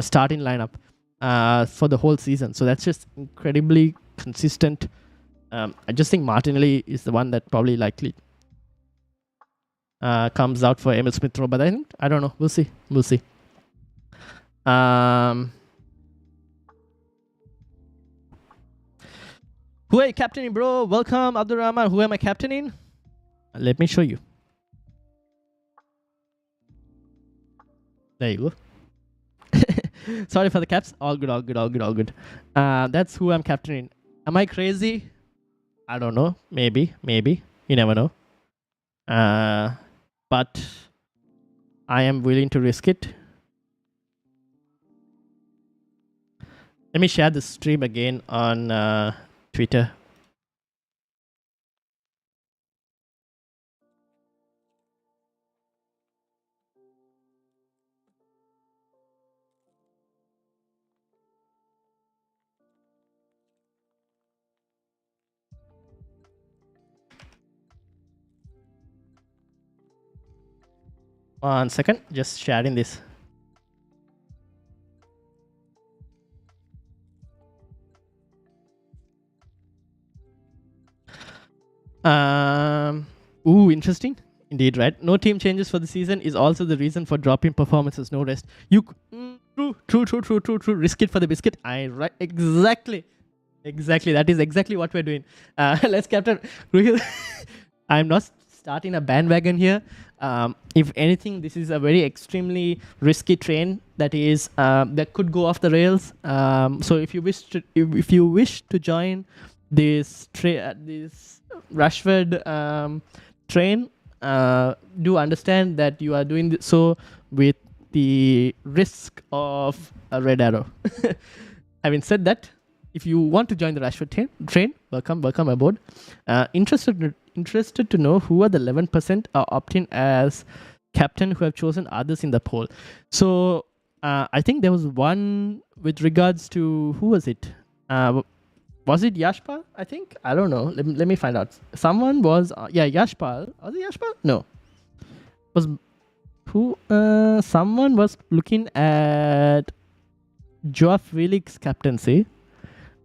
starting lineup for the whole season. So that's just incredibly consistent. I just think Martinelli is the one that probably likely comes out for Emil Smith-Rowe. But I don't know. We'll see. Who are you captaining, bro? Welcome, Abdurrahman. Who am I captaining? Let me show you. There you go. Sorry for the caps. All good. That's who I'm captaining. Am I crazy? I don't know. Maybe. You never know. But I am willing to risk it. Let me share the stream again on Twitter. One second, just sharing this. Interesting. Indeed, right? No team changes for the season is also the reason for dropping performances. No rest. True. Risk it for the biscuit. Exactly. Exactly. That is exactly what we're doing. Let's captain. I'm not starting a bandwagon here. If anything, this is a very extremely risky train that could go off the rails. So if you wish to join this Rashford train, do understand that you are doing so with the risk of a red arrow. Having said that, if you want to join the Rashford train, welcome aboard. Interested to know who are the 11% are opting as captain who have chosen others in the poll. So I think there was one with regards to who was it? Was it Yashpal? I think I don't know. Let me find out. Someone was Yashpal. Was it Yashpal? No. Was who? Someone was looking at Joao Felix captaincy.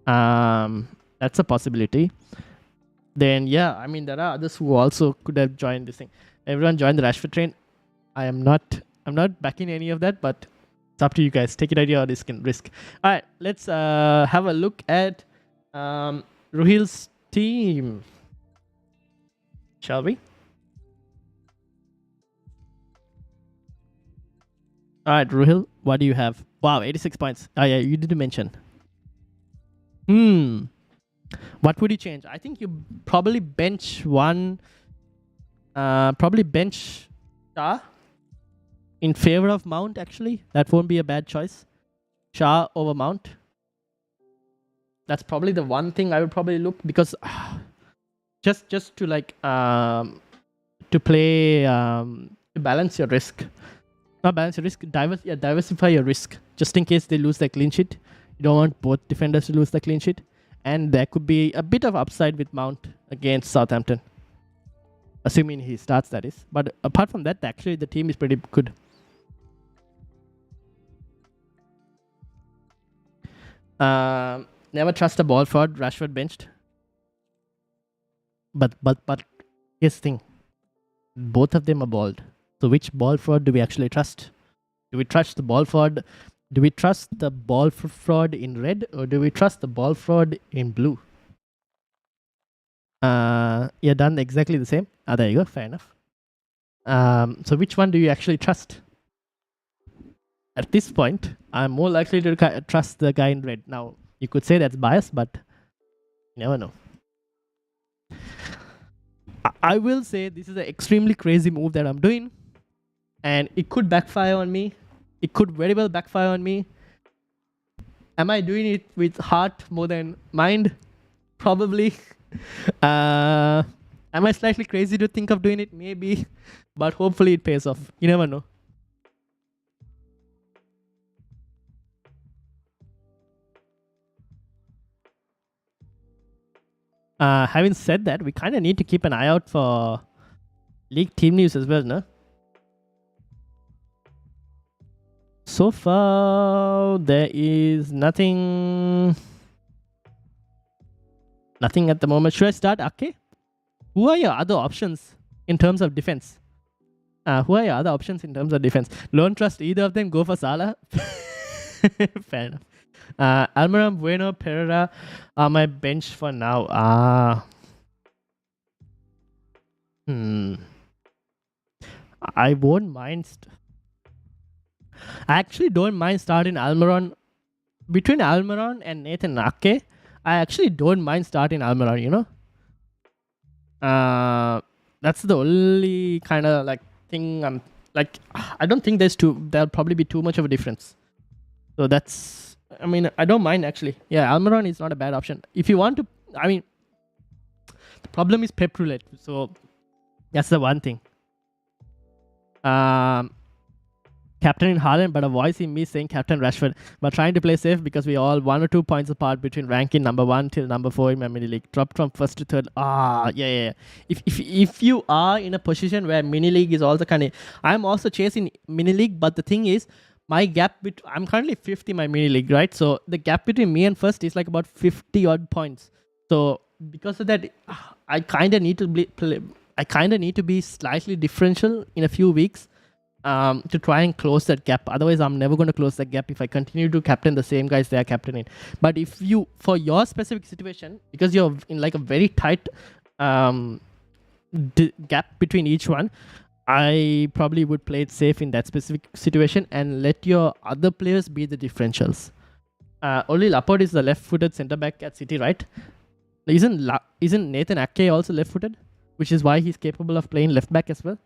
That's a possibility. Then there are others who also could have joined this thing. Everyone joined the Rashford train. I'm not backing any of that, but it's up to you guys. Take it at your risk. All right, let's have a look at Ruhil's team, shall we? All right, Ruhil, what do you have? Wow, 86 points. Oh yeah, you didn't mention. What would you change? I think you probably bench one. Probably bench Shah in favor of Mount. Actually, that won't be a bad choice. Shah over Mount. That's probably the one thing I would probably look, because just to like to play to balance your risk. Not balance your risk. Diversify your risk, just in case they lose their clean sheet. You don't want both defenders to lose the clean sheet. And there could be a bit of upside with Mount against Southampton. Assuming he starts, that is. But apart from that, actually the team is pretty good. Never trust a ball fraud. Rashford benched. But here's the thing. Both of them are bald. So which ball fraud do we actually trust? Do we trust the ball fraud? Do we trust the ball fraud in red, or do we trust the ball fraud in blue? You're done exactly the same. There you go. Fair enough. So which one do you actually trust? At this point, I'm more likely to trust the guy in red. Now, you could say that's biased, but you never know. I will say this is an extremely crazy move that I'm doing, and it could backfire on me. It could very well backfire on me. Am I doing it with heart more than mind? Probably. Am I slightly crazy to think of doing it? Maybe. But hopefully it pays off. You never know. Having said that, we kind of need to keep an eye out for league team news as well, no? So far, there is nothing at the moment. Should I start Ake? Who are your other options in terms of defense? Don't trust either of them. Go for Salah. Fair enough. Almiron, Bueno, Pereira are my bench for now. I won't mind. I actually don't mind starting Almiron. Between Almiron and Nathan Ake, I actually don't mind starting Almiron, you know? That's the only kind of like thing I'm like, I don't think there'll probably be too much of a difference. So that's, I mean, I don't mind actually. Yeah, Almiron is not a bad option. If you want to, I mean, the problem is Pep Roulette. So that's the one thing. Captain in Haaland, but a voice in me saying Captain Rashford. But trying to play safe because we all 1 or 2 points apart between ranking number 1 till number 4 in my mini league. Dropped from first to third. Yeah. If you are in a position where mini league is also kind of, I'm also chasing mini league, but the thing is, my gap I'm currently 5th in my mini league, right? So the gap between me and first is like about 50 odd points. So because of that, I kind of need to be slightly differential in a few weeks to try and close that gap. Otherwise, I'm never going to close that gap if I continue to captain the same guys they are captaining. But if you, for your specific situation, because you're in like a very tight gap between each one, I probably would play it safe in that specific situation and let your other players be the differentials. Only Laporte is the left-footed centre back at City, right? Isn't Nathan Ake also left-footed, which is why he's capable of playing left back as well?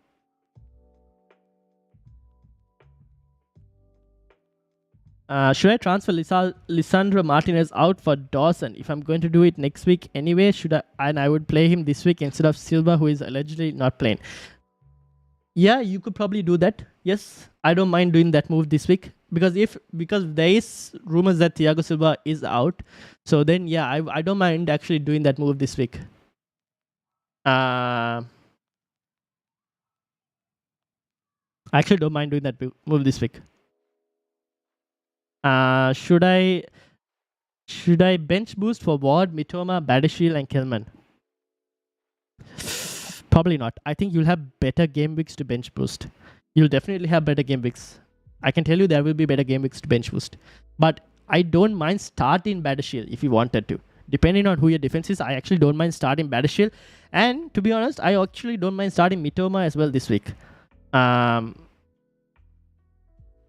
Should I transfer Lisandro Martinez out for Dawson? If I'm going to do it next week anyway, should I? And I would play him this week instead of Silva, who is allegedly not playing. Yeah, you could probably do that. Yes, I don't mind doing that move this week because there is rumors that Thiago Silva is out. So then, yeah, I don't mind actually doing that move this week. I actually don't mind doing that move this week. Should I bench boost for Ward, Mitoma, Badashil, and Kilman? Probably not. I think you'll have better game weeks to bench boost. You'll definitely have better game weeks. I can tell you there will be better game weeks to bench boost. But I don't mind starting Badashil if you wanted to. Depending on who your defense is, I actually don't mind starting Badashil. And to be honest, I actually don't mind starting Mitoma as well this week. I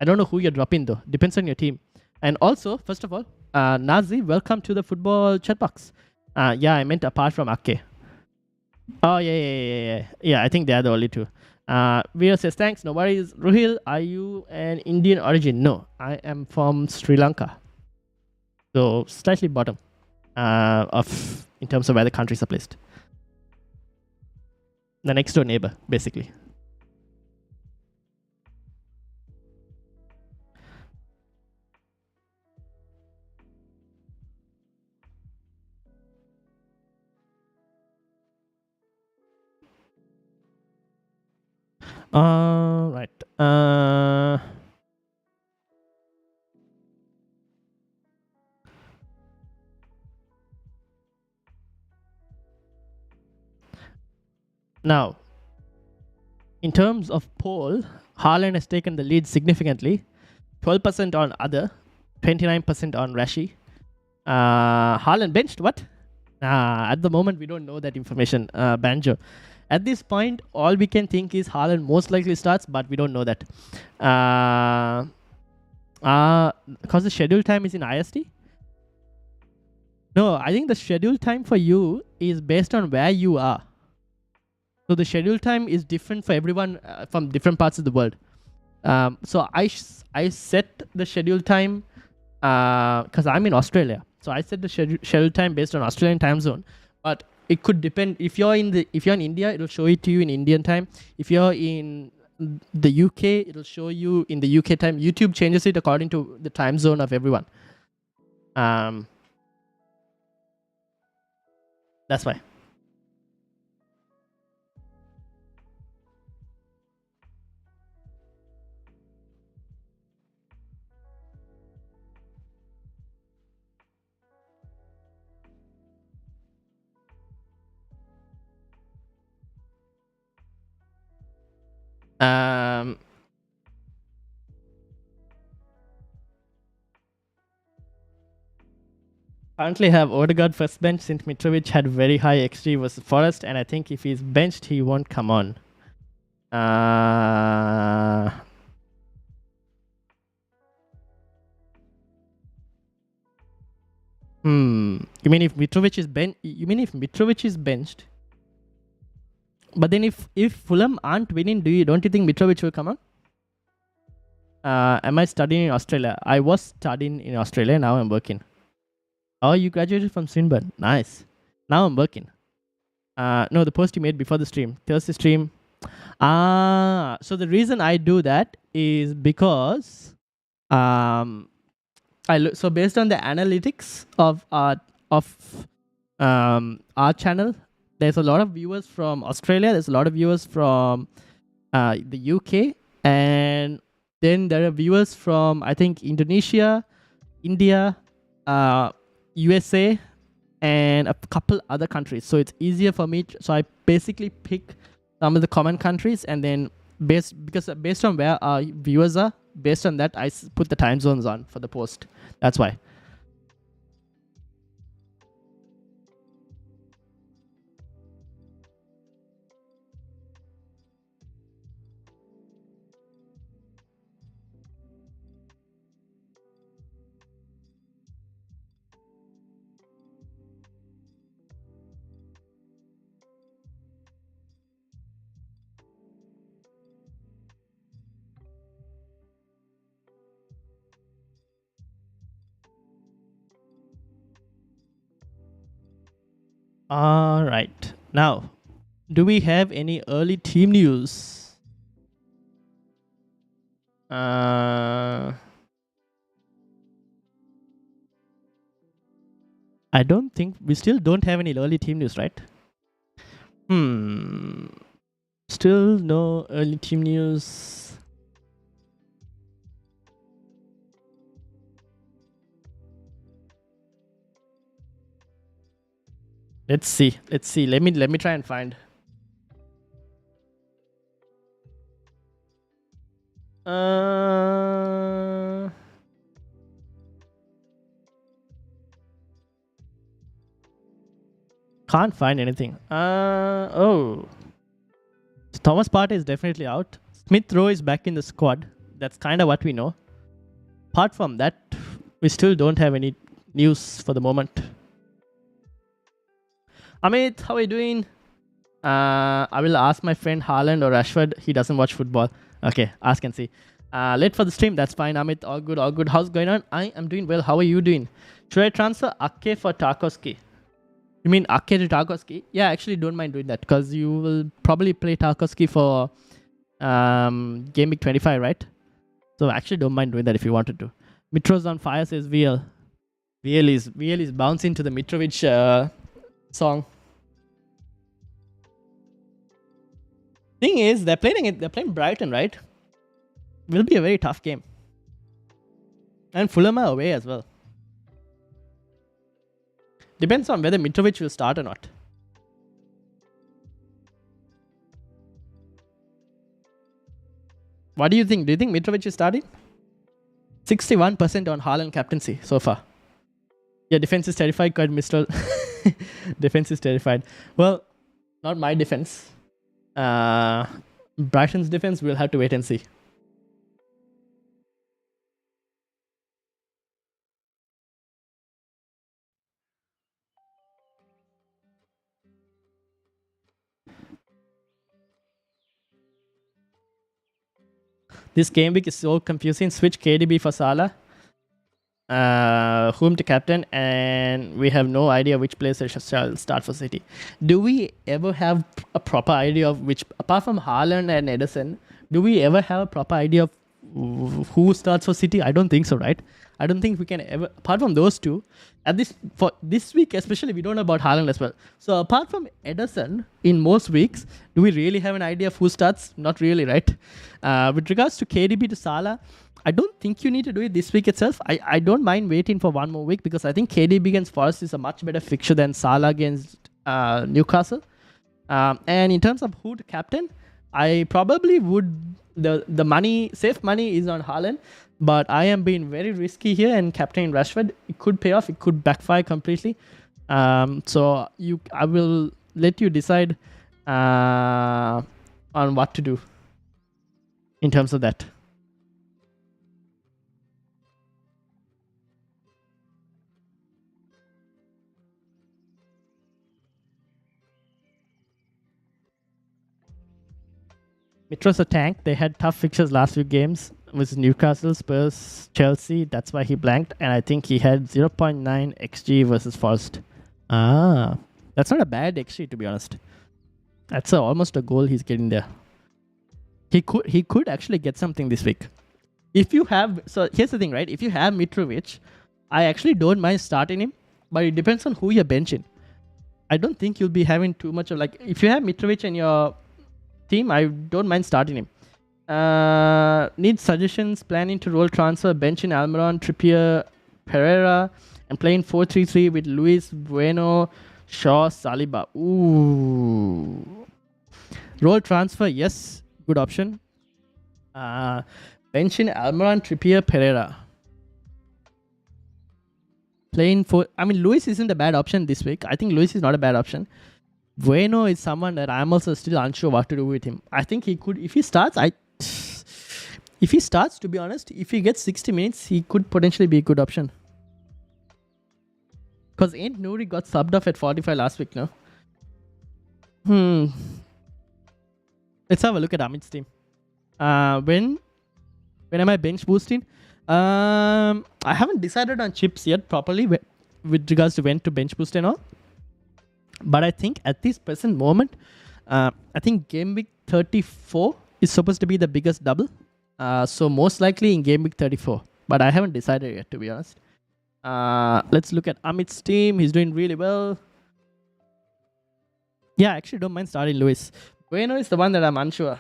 don't know who you're dropping though. Depends on your team. And also, first of all, Nazi, welcome to the football chat box. Yeah, I meant apart from Ake. Oh, yeah, I think they are the only two. Veer says, thanks, no worries. Ruhil, are you an Indian origin? No, I am from Sri Lanka. So, slightly bottom in terms of where the countries are placed. The next door neighbor, basically. Right. Now, in terms of poll, Haaland has taken the lead significantly. 12% on other, 29% on Rashi. Haaland benched, what? At the moment, we don't know that information, Banjo. At this point, all we can think is Haaland most likely starts, but we don't know that. Because the schedule time is in IST? No, I think the schedule time for you is based on where you are. So the schedule time is different for everyone from different parts of the world. So I set the schedule time because I'm in Australia. So I set the schedule time based on Australian time zone. But it could depend. If you're in India, it'll show it to you in Indian time. If you're in the UK, it'll show you in the UK time. YouTube changes it according to the time zone of everyone. That's why. Currently have Odegaard first bench since Mitrovic had very high XG versus Forest, and I think if he's benched, he won't come on. You mean if Mitrovic is benched? But then if Fulham aren't winning, don't you think Mitrovic will come on? Am I studying in Australia? I was studying in Australia, now I'm working. Oh, you graduated from Swinburne. Nice. Now I'm working. No, the post you made before the stream. Thursday stream. So the reason I do that is because so based on the analytics of our channel, there's a lot of viewers from Australia, there's a lot of viewers from the UK, and then there are viewers from, I think, Indonesia, India, USA, and a couple other countries. So it's easier for me. So I basically pick some of the common countries and then based on where our viewers are, based on that, I put the time zones on for the post. That's why. All right. Now, do we have any early team news? I don't think we still don't have any early team news, right? Still no early team news. Let's see. Let me try and find. Can't find anything. Oh. Thomas Partey is definitely out. Smith Rowe is back in the squad. That's kind of what we know. Apart from that, we still don't have any news for the moment. Amit, how are you doing? I will ask my friend Haaland or Rashford. He doesn't watch football. Okay, ask and see. Late for the stream, that's fine. Amit, all good, all good. How's going on? I am doing well. How are you doing? Should I transfer Ake for Tarkowski? You mean Ake to Tarkowski? Yeah, actually don't mind doing that because you will probably play Tarkowski for Game Week 25, right? So actually don't mind doing that if you wanted to. Mitro's on fire, says VL. VL is bouncing to the Mitrovic song. Thing is, they're playing Brighton, right? Will be a very tough game. And Fulham are away as well. Depends on whether Mitrovic will start or not. What do you think? Do you think Mitrovic is starting? 61% on Haaland captaincy so far. Yeah, defense is terrified. Quite Mr. Defense is terrified. Well, not my defense. Brighton's defense, we'll have to wait and see. This game week is so confusing. Switch KDB for Salah. Whom to captain, and we have no idea which players shall start for City. Do we ever have a proper idea of which, apart from Haaland and Ederson, do we ever have a proper idea of who starts for City? I don't think so, right? I don't think we can ever, apart from those two, for this week especially, we don't know about Haaland as well. So apart from Ederson, in most weeks, do we really have an idea of who starts? Not really, right? With regards to KDB to Salah, I don't think you need to do it this week itself. I don't mind waiting for one more week because I think KDB against Forest is a much better fixture than Salah against Newcastle. And in terms of who to captain, I probably would, the money, safe money is on Haaland, but I am being very risky here and captaining Rashford. It could pay off, it could backfire completely. So I will let you decide on what to do in terms of that. Mitro's a tank. They had tough fixtures last few games with Newcastle, Spurs, Chelsea. That's why he blanked. And I think he had 0.9 XG versus Forest. That's not a bad XG, to be honest. That's almost a goal he's getting there. He could actually get something this week. If you have... So here's the thing, right? If you have Mitrovic, I actually don't mind starting him. But it depends on who you're benching. I don't think you'll be having too much of... Like, if you have Mitrovic in your team, I don't mind starting him. Need suggestions, planning to roll transfer, bench in Almiron, Trippier, Pereira, and playing 4-3-3 with Luis, Bueno, Shaw, Saliba. Ooh. Roll transfer, yes, good option. Benching Almiron, Trippier, Pereira. Playing for. I mean, Luis isn't a bad option this week. I think Luis is not a bad option. Bueno is someone that I'm also still unsure what to do with him. I think he could, if he starts, to be honest, if he gets 60 minutes, he could potentially be a good option. Because Ain't Nouri got subbed off at 45 last week, no? Let's have a look at Amit's team. When am I bench boosting? I haven't decided on chips yet properly with regards to when to bench boost and all. But I think at this present moment, I think game week 34 is supposed to be the biggest double. So most likely in game week 34. But I haven't decided yet, to be honest. Let's look at Amit's team. He's doing really well. Yeah, I actually don't mind starting Luis. Bueno is the one that I'm unsure.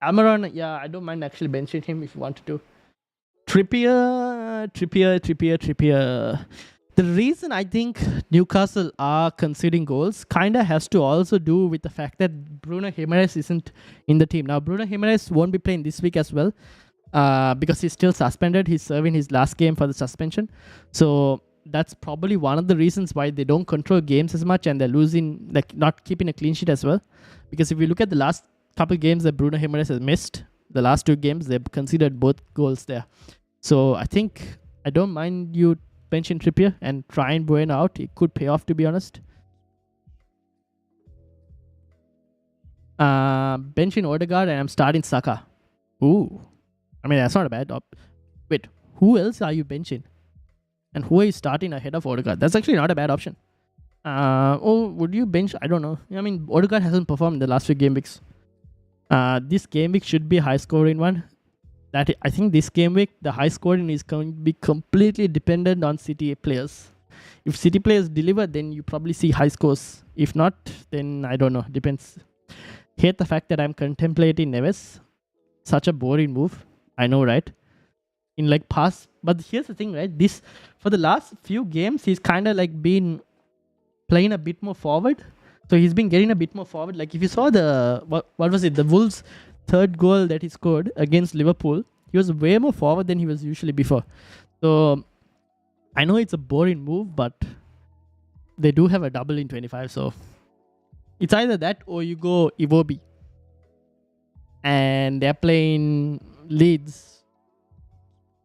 Almiron, yeah, I don't mind actually benching him if you wanted to. Trippier. The reason I think Newcastle are conceding goals kind of has to also do with the fact that Bruno Jimenez isn't in the team. Now, Bruno Jimenez won't be playing this week as well because he's still suspended. He's serving his last game for the suspension. So that's probably one of the reasons why they don't control games as much and they're losing, like not keeping a clean sheet as well. Because if you look at the last couple games that Bruno Jimenez has missed, the last 2 games, they've considered both goals there. So I think I don't mind you benching Trippier and trying Bueno out. It could pay off, to be honest. Benching Odegaard and I'm starting Saka. Ooh. I mean, that's not a bad Wait, who else are you benching? And who are you starting ahead of Odegaard? That's actually not a bad option. Would you bench? I don't know. I mean, Odegaard hasn't performed in the last few game weeks. This game week should be a high scoring one. I think this game week, the high scoring is going to be completely dependent on City players. If City players deliver, then you probably see high scores. If not, then I don't know. Depends. Hate the fact that I'm contemplating Neves. Such a boring move. I know, right? In like past. But here's the thing, right? For the last few games, he's kind of like been playing a bit more forward. So he's been getting a bit more forward. Like if you saw what was it? The Wolves' third goal that he scored against Liverpool, he was way more forward than he was usually before. So I know it's a boring move, but they do have a double in 25. So it's either that or you go Iwobi. And they're playing Leeds.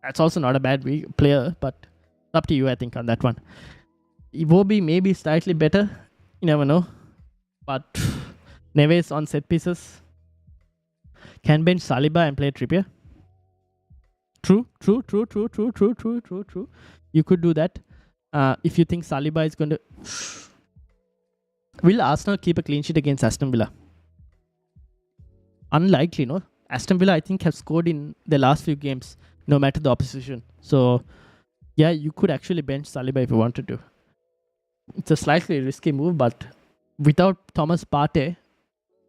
That's also not a bad player, but up to you, I think, on that one. Iwobi may be slightly better. You never know. But Neves on set pieces. Can bench Saliba and play Trippier. True. You could do that. If you think Saliba is going to... Will Arsenal keep a clean sheet against Aston Villa? Unlikely, no? Aston Villa, I think, have scored in the last few games, no matter the opposition. So, yeah, you could actually bench Saliba if you wanted to. It's a slightly risky move, but without Thomas Partey,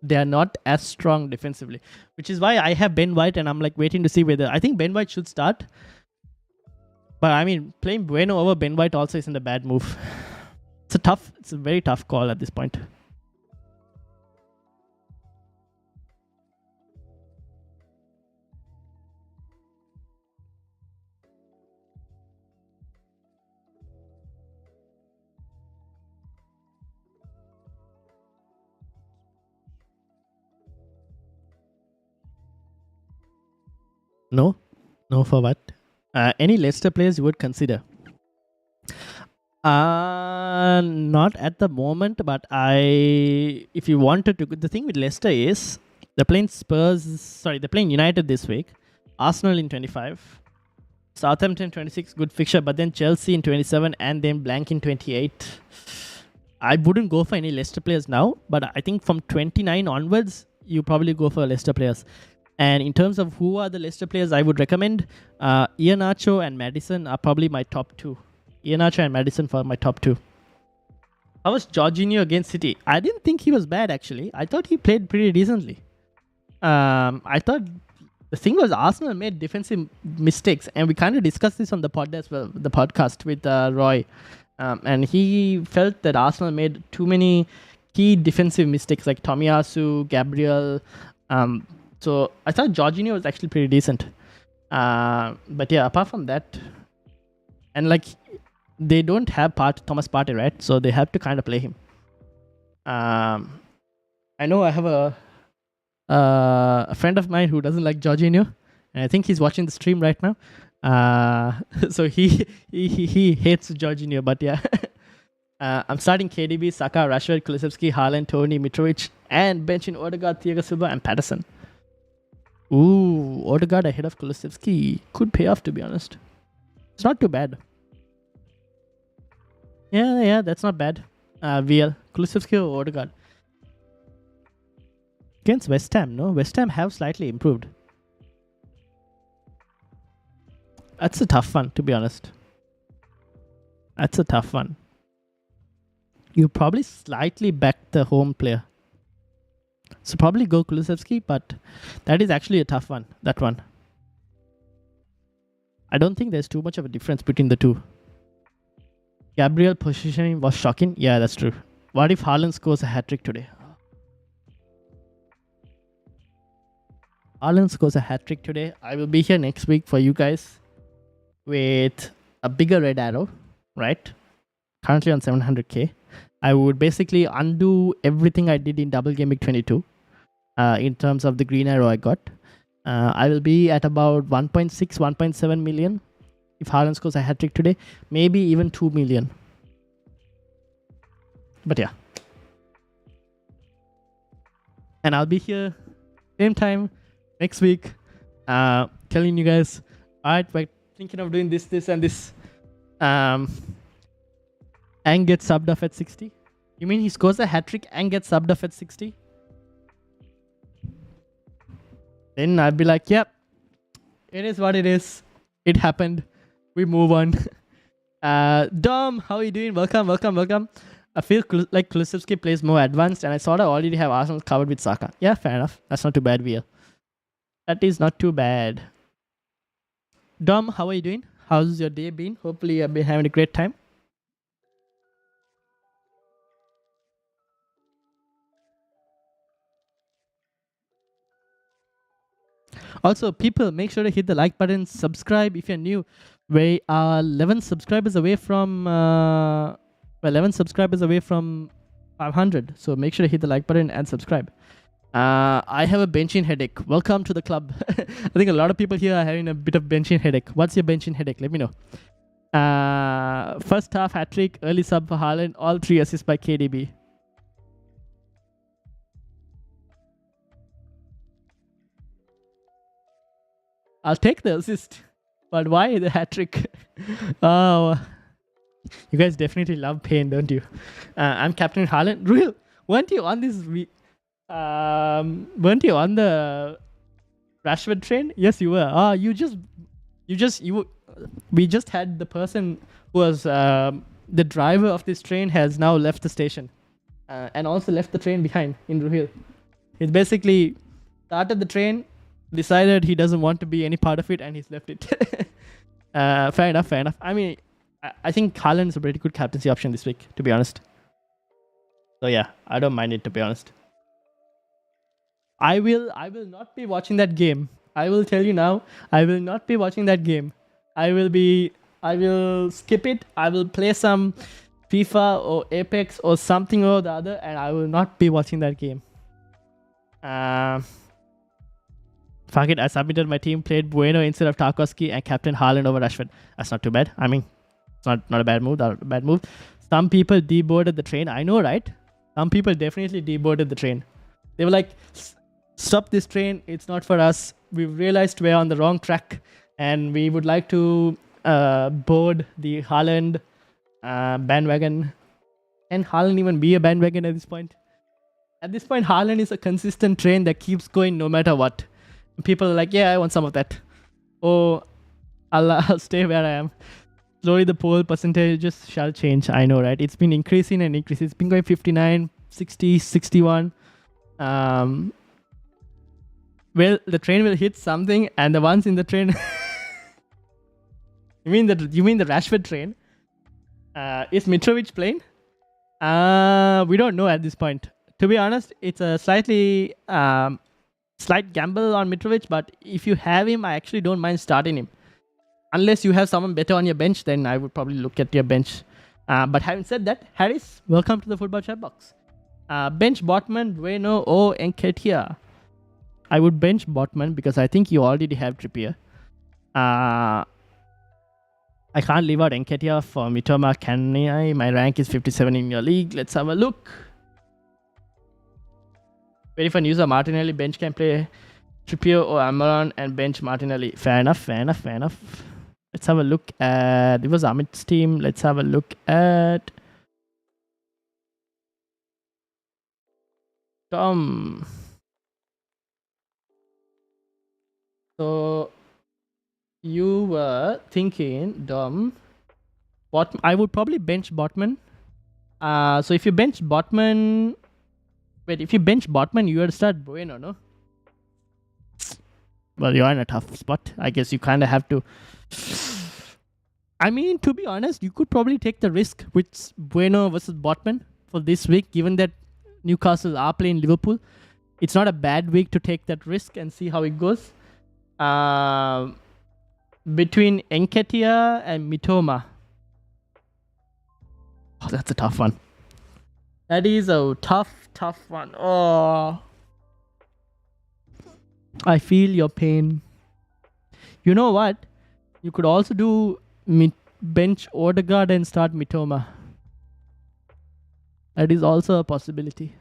they are not as strong defensively. Which is why I have Ben White and I'm like waiting to see whether... I think Ben White should start. But I mean, playing Bueno over Ben White also isn't a bad move. It's a very tough call at this point. No for what? Any Leicester players you would consider? Not at the moment, but if you wanted to, the thing with Leicester is they're playing they're playing United this week, Arsenal in 25, Southampton 26, good fixture, but then Chelsea in 27 and then blank in 28. I wouldn't go for any Leicester players now, but I think from 29 onwards, you probably go for Leicester players. And in terms of who are the Leicester players I would recommend, Iheanacho and Maddison are probably my top 2. Iheanacho and Maddison for my top 2. How was Jorginho against City? I didn't think he was bad, actually. I thought he played pretty decently. I thought the thing was Arsenal made defensive mistakes. And we kind of discussed this on the pod as well, the podcast with Roy. And he felt that Arsenal made too many key defensive mistakes like Tomiyasu, Gabriel, So I thought Jorginho was actually pretty decent. But yeah, apart from that, and like they don't have Thomas Partey, right? So they have to kind of play him. I know I have a friend of mine who doesn't like Jorginho, and I think he's watching the stream right now. So he hates Jorginho, but yeah. I'm starting KDB, Saka, Rashford, Kulusevski, Haaland, Tony, Mitrovic, and benching Odegaard, Thiago Silva, and Patterson. Ooh, Odegaard ahead of Kulusevski could pay off, to be honest. It's not too bad. Yeah, that's not bad. VL, Kulusevski or Odegaard. Against West Ham, no? West Ham have slightly improved. That's a tough one, to be honest. That's a tough one. You probably slightly back the home player. So probably go Kulusevski, but that is actually a tough one, that one. I don't think there's too much of a difference between the two. Gabriel positioning was shocking. Yeah, that's true. What if Haaland scores a hat-trick today? Haaland scores a hat-trick today. I will be here next week for you guys with a bigger red arrow, right? Currently on 700k. I would basically undo everything I did in Double Game Week 22 in terms of the green arrow I got. I will be at about 1.6, 1.7 million if Haaland scores a hat-trick today. Maybe even 2 million. But yeah. And I'll be here same time next week telling you guys, alright, we're thinking of doing this, and this. And get subbed off at 60? You mean he scores a hat-trick and gets subbed off at 60? Then I'd be like, yep, it is what it is. It happened. We move on. Dom, how are you doing? Welcome. I feel like Kulusevski plays more advanced, and I sort of already have Arsenal covered with Saka. Yeah, fair enough. That's not too bad, VL. That is not too bad. Dom, how are you doing? How's your day been? Hopefully you've been having a great time. Also, people, make sure to hit the like button, subscribe if you're new. We are 11 subscribers away from 500. So make sure to hit the like button and subscribe. I have a benching headache. Welcome to the club. I think a lot of people here are having a bit of benching headache. What's your benching headache? Let me know. First half hat-trick, early sub for Haaland, all 3 assists by KDB. I'll take the assist, but why the hat-trick? Oh, you guys definitely love pain, don't you? I'm Captain Haaland. Real, weren't you on this? Weren't you on the Rashford train? Yes, you were. We just had the person who was the driver of this train has now left the station, and also left the train behind in Ruhil. He's basically started the train, decided he doesn't want to be any part of it, and he's left it. Fair enough. I mean, I think Haaland is a pretty good captaincy option this week, to be honest. So yeah, I don't mind it, to be honest. I will not be watching that game. I will tell you now, I will not be watching that game. I will skip it. I will play some FIFA or Apex or something or the other, and I will not be watching that game. Fuck it, I submitted my team, played Bueno instead of Tarkowski, and captain Haaland over Rashford. That's not too bad. I mean, it's not a bad move. Some people deboarded the train. I know, right? Some people definitely deboarded the train. They were like, stop this train. It's not for us. We've realized we're on the wrong track, and we would like to board the Haaland bandwagon. Can Haaland even be a bandwagon at this point? At this point, Haaland is a consistent train that keeps going no matter what. People are like, yeah, I want some of that. Oh, I'll stay where I am. Slowly the poll percentages shall change. I know, right? It's been increasing and increasing. It's been going 59, 60, 61. Well, the train will hit something, and the ones in the train... You mean the Rashford train? Is Mitrovic playing? We don't know at this point. To be honest, it's a slightly Slight gamble on Mitrovic, but if you have him, I actually don't mind starting him. Unless you have someone better on your bench, then I would probably look at your bench. But having said that, Harris, welcome to the Football Chatbox. Bench Botman, Bueno, or Nketiah. I would bench Botman because I think you already have Trippier. I can't leave out Nketiah for Mitoma, can I? My rank is 57 in your league. Let's have a look. Very fun user. Martinelli bench can play Trippier or Amaran and bench Martinelli. Fair enough. Let's have a look at... It was Amit's team. Let's have a look at... Tom. So... You were thinking, Dom... I would probably bench Botman. So if you bench Botman... Wait, if you bench Botman, you have to start Bueno, no? Well, you're in a tough spot. I guess you kind of have to... I mean, to be honest, you could probably take the risk with Bueno versus Botman for this week, given that Newcastle are playing Liverpool. It's not a bad week to take that risk and see how it goes. Between Nketiah and Mitoma. Oh, that's a tough one. That is a tough one. Oh, I feel your pain. You know what? You could also do bench Odegaard and start Mitoma. That is also a possibility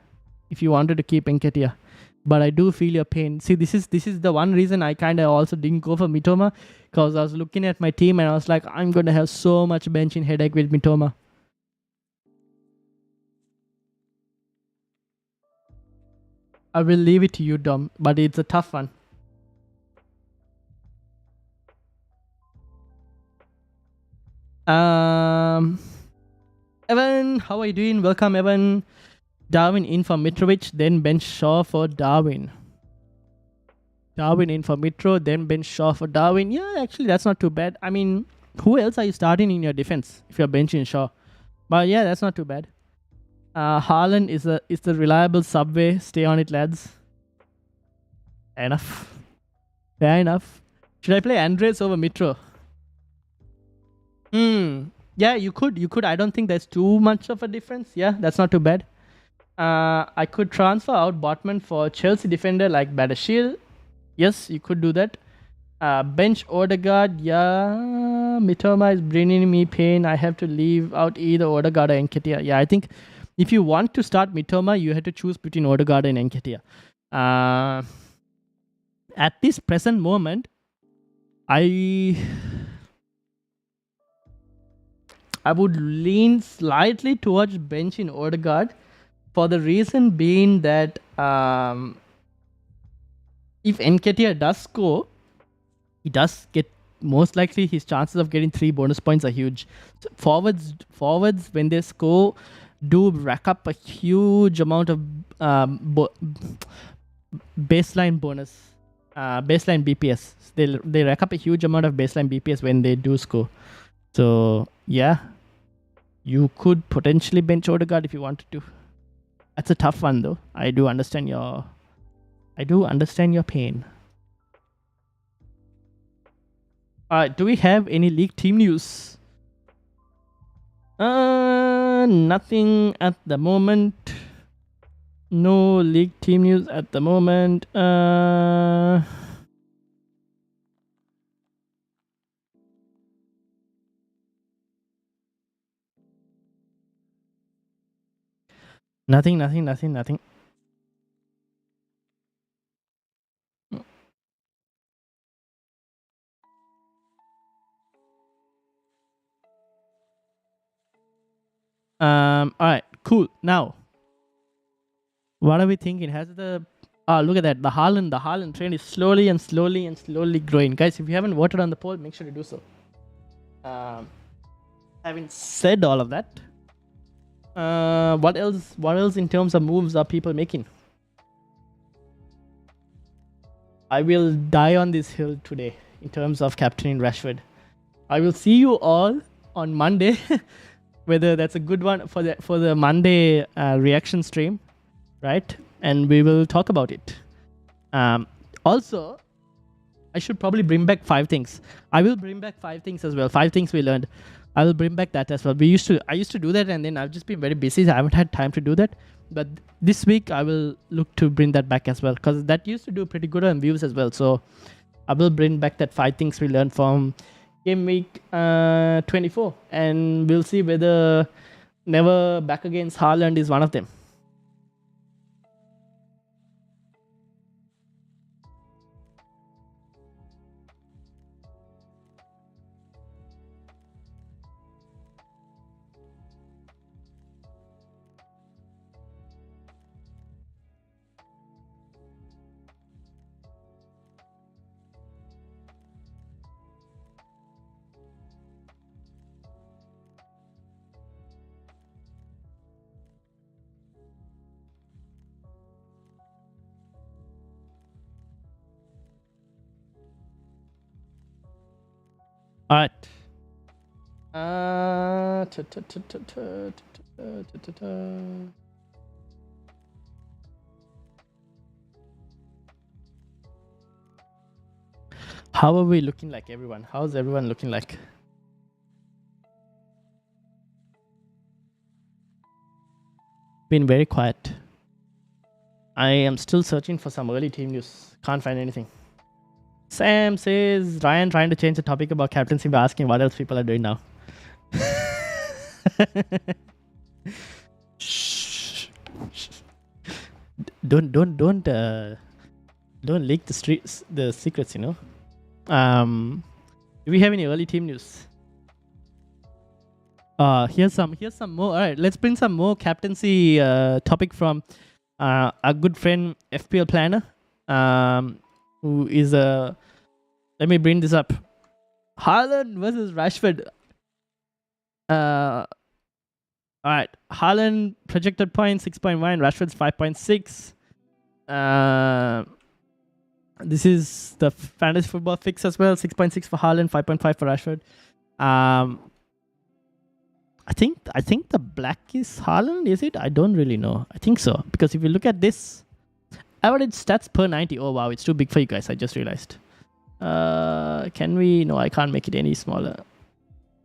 if you wanted to keep Nketiah. But I do feel your pain. See, this is the one reason I kind of also didn't go for Mitoma, because I was looking at my team and I was like, I'm going to have so much benching headache with Mitoma. I will leave it to you, Dom, but it's a tough one. Evan, how are you doing? Welcome, Evan. Darwin in for Mitrovic, then bench Shaw for Darwin. Darwin in for Mitro, then bench Shaw for Darwin. Yeah, actually, that's not too bad. I mean, who else are you starting in your defense if you're benching Shaw? But yeah, that's not too bad. Haaland is the reliable subway. Stay on it, lads. Fair enough. Should I play Andres over Mitro? Yeah, you could. I don't think there's too much of a difference. Yeah, that's not too bad. I could transfer out Botman for Chelsea defender like Badashil. Yes, you could do that. Bench Odegaard. Yeah, Mitoma is bringing me pain. I have to leave out either Odegaard or Nketiah. Yeah, I think if you want to start Mitoma, you have to choose between Odegaard and Nketiah. At this present moment, I would lean slightly towards benching Odegaard, for the reason being that if Nketiah does score, he does get, most likely his chances of getting 3 bonus points are huge. So forwards when they score do rack up a huge amount of baseline bonus, baseline BPS. They rack up a huge amount of baseline BPS when they do score. So yeah, you could potentially bench Odegaard if you wanted to. That's a tough one though. I do understand your pain. Do we have any league team news? Nothing at the moment. No league team news at the moment. Nothing. Alright, cool. Now, what are we thinking? Has the look at that. The Haaland trend is slowly growing. Guys, if you haven't voted on the poll, make sure to do so. Having said all of that, what else in terms of moves are people making? I will die on this hill today in terms of captaining Rashford. I will see you all on Monday. Whether that's a good one for the Monday reaction stream, right? And we will talk about it. Also, I should probably bring back 5 things. I will bring back 5 things as well. 5 things we learned. I will bring back that as well. I used to do that, and then I've just been very busy. So I haven't had time to do that. But this week I will look to bring that back as well, because that used to do pretty good on views as well. So I will bring back that 5 things we learned from Game Week 24, and we'll see whether never back against Haaland is one of them. All right. How are we looking like, everyone? How's everyone looking like? Been very quiet. I am still searching for some early team news. Can't find anything. Sam says, Ryan trying to change the topic about captaincy by asking what else people are doing now. Shh. Don't leak the secrets, you know. Do we have any early team news? Here's some more. All right, let's bring some more captaincy topic from our good friend FPL Planner, who is a. Let me bring this up. Haaland versus Rashford. All right, Haaland projected point 6.1, Rashford's 5.6. This is the fantasy football fix as well. 6.6 for Haaland, 5.5 for Rashford. I think the black is Haaland, is it? I don't really know. I think so, because if you look at this average stats per 90, oh wow, it's too big for you guys. I just realized. Can we? No, I can't make it any smaller.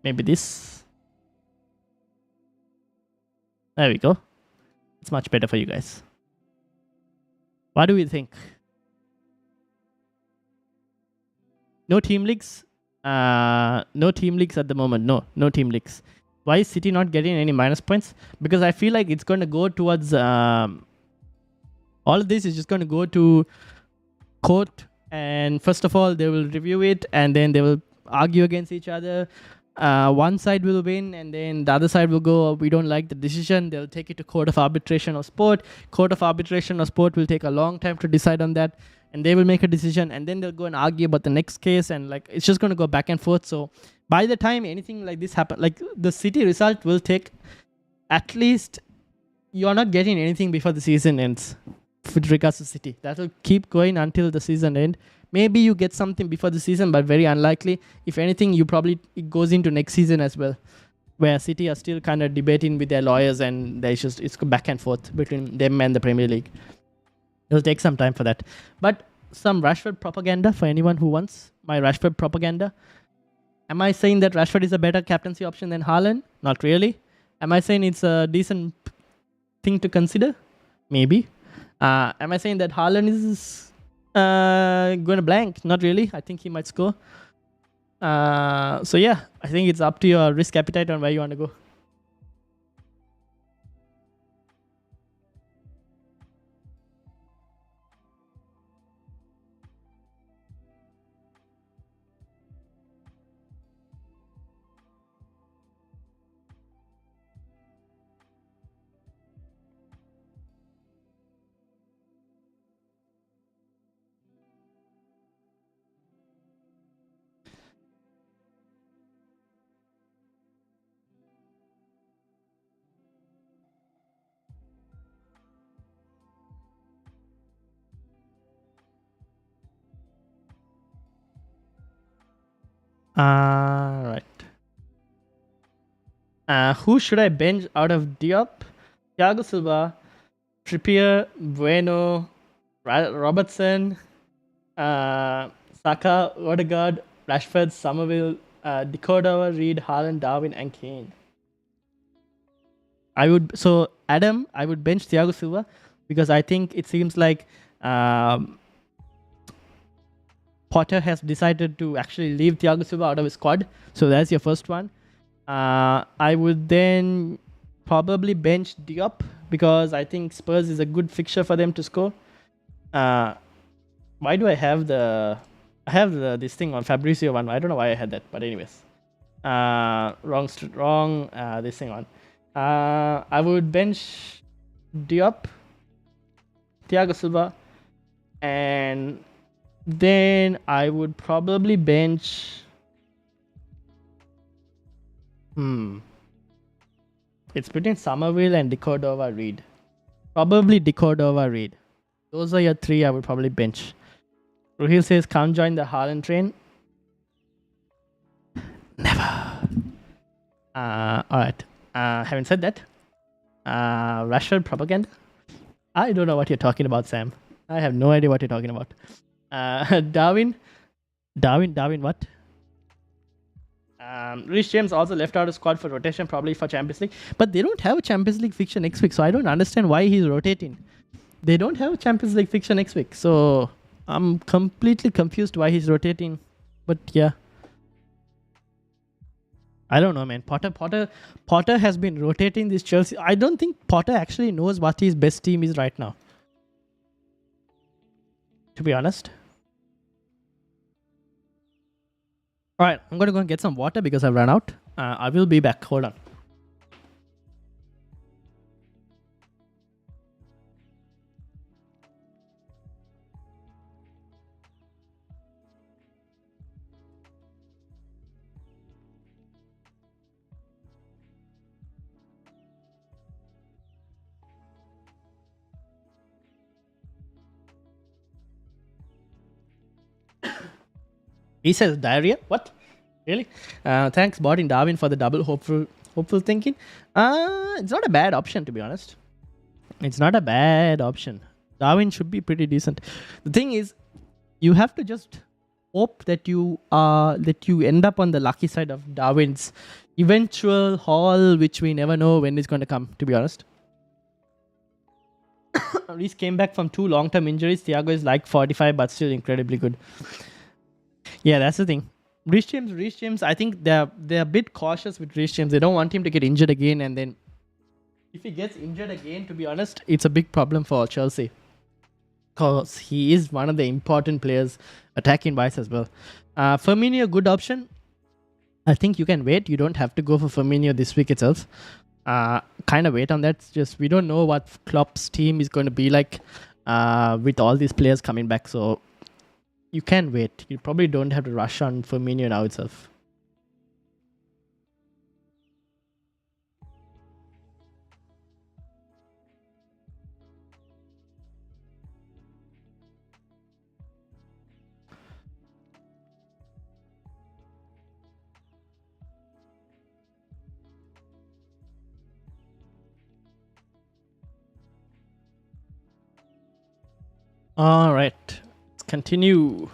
Maybe this. There we go. It's much better for you guys. What do we think? No team leagues. No team leagues at the moment. No team leagues. Why is City not getting any minus points? Because I feel like it's going to go towards... all of this is just going to go to court. And first of all, they will review it. And then they will argue against each other. One side will win. And then the other side will go, oh, we don't like the decision. They'll take it to Court of Arbitration or Sport. Court of Arbitration or Sport will take a long time to decide on that. And they will make a decision. And then they'll go and argue about the next case. And like it's just going to go back and forth. So... by the time anything like this happens, like the City result will take at least, you're not getting anything before the season ends with regards to City. That will keep going until the season end. Maybe you get something before the season, but very unlikely. If anything, it goes into next season as well, where City are still kind of debating with their lawyers, and it's back and forth between them and the Premier League. It'll take some time for that. But some Rashford propaganda for anyone who wants my Rashford propaganda. Am I saying that Rashford is a better captaincy option than Haaland? Not really. Am I saying it's a decent thing to consider? Maybe. Am I saying that Haaland is going to blank? Not really. I think he might score. So yeah, I think it's up to your risk appetite on where you want to go. Right. Who should I bench out of Diop? Thiago Silva, Trippier, Bueno, Robertson, Saka, Odegaard, Rashford, Somerville, Decordover, Reed, Haaland, Darwin, and Kane. Adam, I would bench Thiago Silva because I think it seems like Potter has decided to actually leave Thiago Silva out of his squad. So that's your first one. I would then probably bench Diop because I think Spurs is a good fixture for them to score. Why do I have this thing on Fabrizio one? I don't know why I had that, but anyways, wrong. This thing on. I would bench Diop, Thiago Silva, and then I would probably bench. It's between Somerville and Decordova Reed. Probably Decordova Reed. Those are your three I would probably bench. Ruhil says, come join the Haaland train. Never. Alright. Having said that, Rashford propaganda? I don't know what you're talking about, Sam. I have no idea what you're talking about. Darwin, what? Reece James also left out of squad for rotation, probably for Champions League. But they don't have a Champions League fixture next week, so I don't understand why he's rotating. They don't have a Champions League fixture next week, so I'm completely confused why he's rotating. But yeah. I don't know, man. Potter has been rotating this Chelsea. I don't think Potter actually knows what his best team is right now, to be honest. Alright, I'm going to go and get some water because I've run out. I will be back. Hold on. He says diarrhea. What? Really? Thanks, bot in Darwin, for the double hopeful thinking. It's not a bad option, to be honest. It's not a bad option. Darwin should be pretty decent. The thing is, you have to just hope that you end up on the lucky side of Darwin's eventual haul, which we never know when it's going to come, to be honest. Reece came back from 2 long-term injuries. Thiago is like 45, but still incredibly good. Yeah, that's the thing. Reece James, I think they're a bit cautious with Reece James. They don't want him to get injured again, and then if he gets injured again, to be honest, it's a big problem for Chelsea. Because he is one of the important players attacking wise as well. Firmino, good option. I think you can wait. You don't have to go for Firmino this week itself. Kind of wait on that. Just we don't know what Klopp's team is going to be like with all these players coming back. So you can wait. You probably don't have to rush on Firmino now itself. All right, let's continue.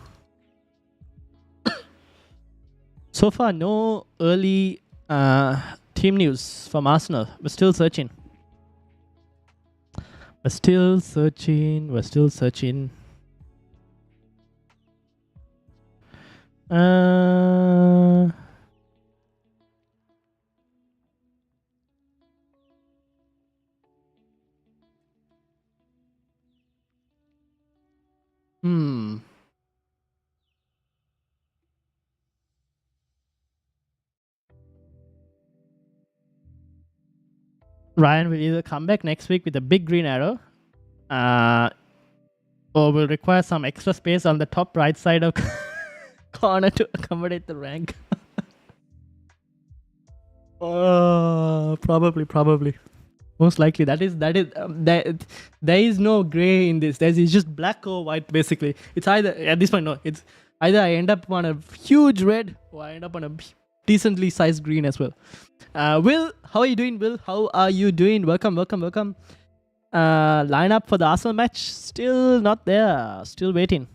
So far, no early team news from Arsenal. We're still searching. We're still searching. Ryan will either come back next week with a big green arrow, or will require some extra space on the top right side of corner to accommodate the rank. Probably. Most likely, there is no gray in this. It's just black or white, basically. It's either, at this point, no. It's either I end up on a huge red or I end up on a decently sized green as well. Will, how are you doing, Will? How are you doing? Welcome. Lineup for the Arsenal match, still not there. Still waiting.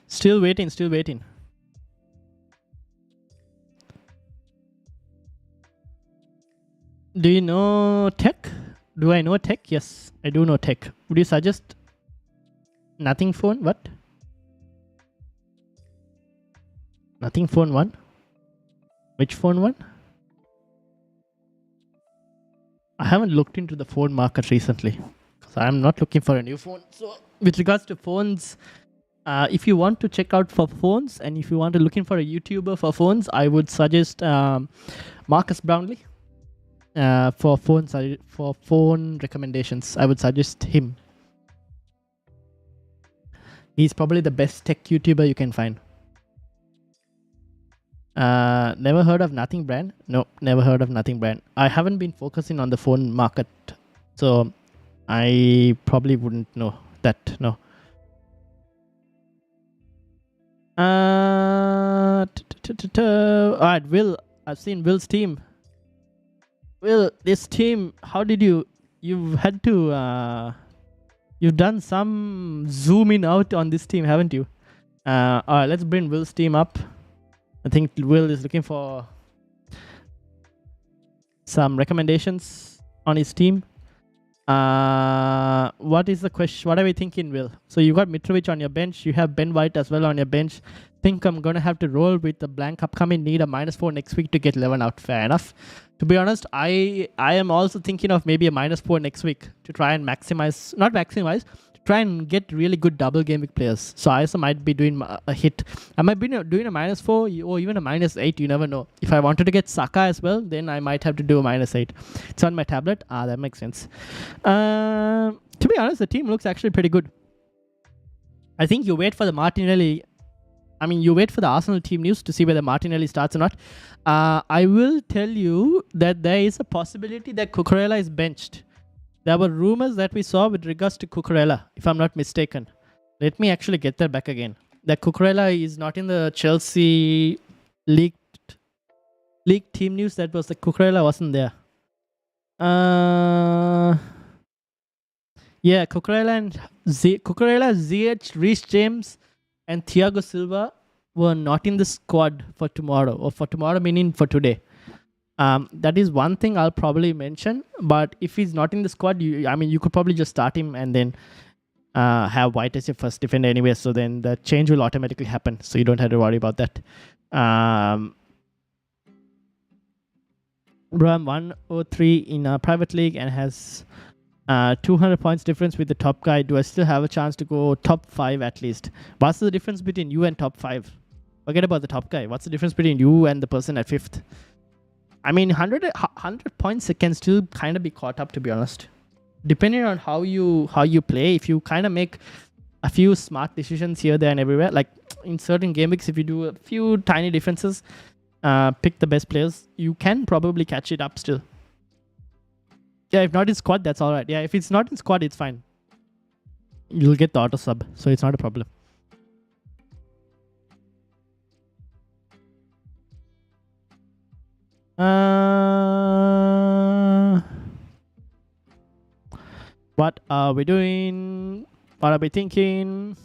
Still waiting. Do you know tech? Do I know tech? Yes, I do know tech. Would you suggest nothing phone? What? Nothing phone 1? Which phone 1? I haven't looked into the phone market recently because I'm not looking for a new phone. So with regards to phones, if you want to check out for phones and if you want to looking for a YouTuber for phones, I would suggest Marcus Brownlee. For phone recommendations, I would suggest him. He's probably the best tech YouTuber you can find. Never heard of Nothing Brand? No, never heard of Nothing Brand. I haven't been focusing on the phone market, so I probably wouldn't know that. No. Alright, Will. I've seen Will's team. Will, this team, how did you've had to you've done some zooming out on this team, haven't you? Alright, let's bring Will's team up. I think Will is looking for some recommendations on his team. What is the question? What are we thinking, Will? So you got Mitrovic on your bench. You have Ben White as well on your bench. Think I'm going to have to roll with the blank upcoming. Need a -4 next week to get 11 out. Fair enough. To be honest, I am also thinking of maybe a -4 next week to try and not maximize, try and get really good double game week players. So I also might be doing a hit. I might be doing a -4 or even a -8. You never know. If I wanted to get Saka as well, then I might have to do a -8. It's on my tablet. That makes sense. To be honest, the team looks actually pretty good. I think you wait for the Martinelli. You wait for the Arsenal team news to see whether Martinelli starts or not. I will tell you that there is a possibility that Cucurella is benched. There were rumors that we saw with regards to Cucurella, if I'm not mistaken. Let me actually get that back again. That Cucurella is not in the Chelsea league team news. That was the Cucurella wasn't there. Yeah, Cucurella, ZH, Reece James, and Thiago Silva were not in the squad for tomorrow, or for tomorrow meaning for today. That is one thing I'll probably mention. But if he's not in the squad, you could probably just start him and then have White as your first defender anyway. So then the change will automatically happen. So you don't have to worry about that. Bro, I'm 103 in a private league and has 200 points difference with the top guy. Do I still have a chance to go top 5 at least? What's the difference between you and top 5? Forget about the top guy. What's the difference between you and the person at 5th? 100 points can still kind of be caught up, to be honest. Depending on how you play, if you kind of make a few smart decisions here, there, and everywhere, like in certain game weeks, if you do a few tiny differences, pick the best players, you can probably catch it up still. Yeah, if not in squad, that's all right. Yeah, if it's not in squad, it's fine. You'll get the auto sub, so it's not a problem. What are we doing? What are we thinking?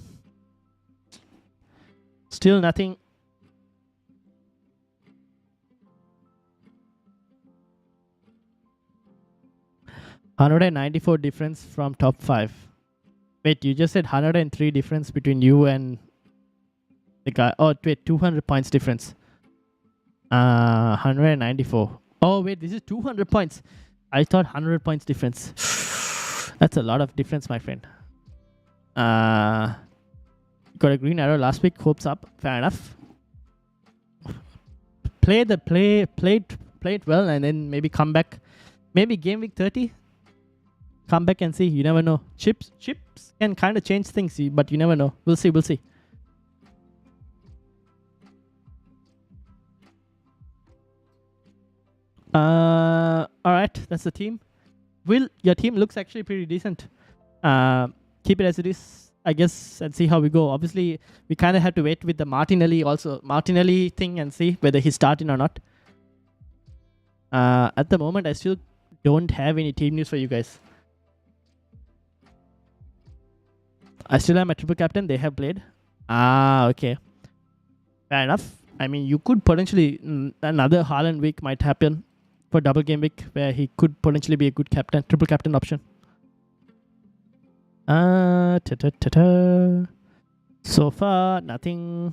Still nothing. $194 difference from top 5. Wait, you just said 103 difference between you and the guy. Oh, wait, 200 points difference. 194. Oh, wait, this is 200 points. I thought 100 points difference. That's a lot of difference, my friend. Got a green arrow last week. Hopes up. Fair enough. Play it well, and then maybe come back. Maybe game week 30. Come back and see. You never know. Chips can kind of change things, but you never know. We'll see. Alright, that's the team. Will, your team looks actually pretty decent. Keep it as it is, I guess, and see how we go. Obviously, we kind of have to wait with the Martinelli thing and see whether he's starting or not. At the moment, I still don't have any team news for you guys. I still am a triple captain. They have played. Okay. Fair enough. I mean, you could potentially another Haaland week might happen for double game week where he could potentially be a good captain, triple captain option. So far, nothing.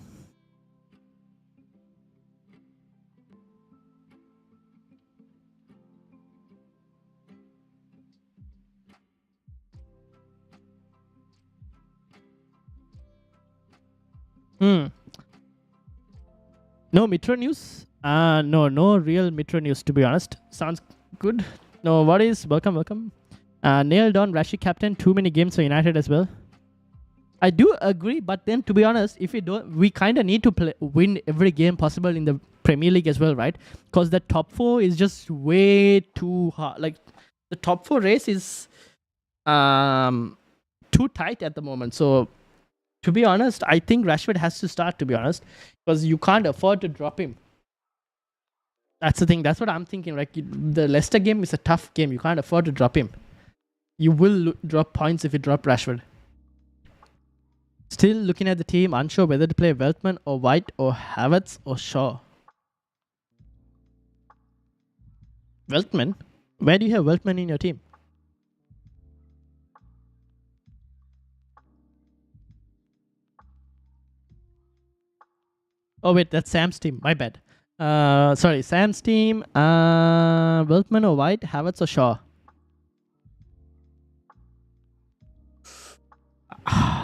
No Metro news? No real Metro news to be honest. Sounds good. No worries. Welcome. Nailed on Rashi captain. Too many games for United as well. I do agree, but then to be honest, if we don't, we kind of need to win every game possible in the Premier League as well, right? Because the top 4 is just way too hard. Like the top 4 race is too tight at the moment. So to be honest, I think Rashford has to start, to be honest, because you can't afford to drop him. That's the thing. That's what I'm thinking. Like the Leicester game is a tough game. You can't afford to drop him. You will drop points if you drop Rashford. Still looking at the team, unsure whether to play Veltman or White or Havertz or Shaw. Veltman? Where do you have Veltman in your team? Oh wait, that's Sam's team. My bad. Sorry, Sam's team. Veltman or White, Havertz or Shaw.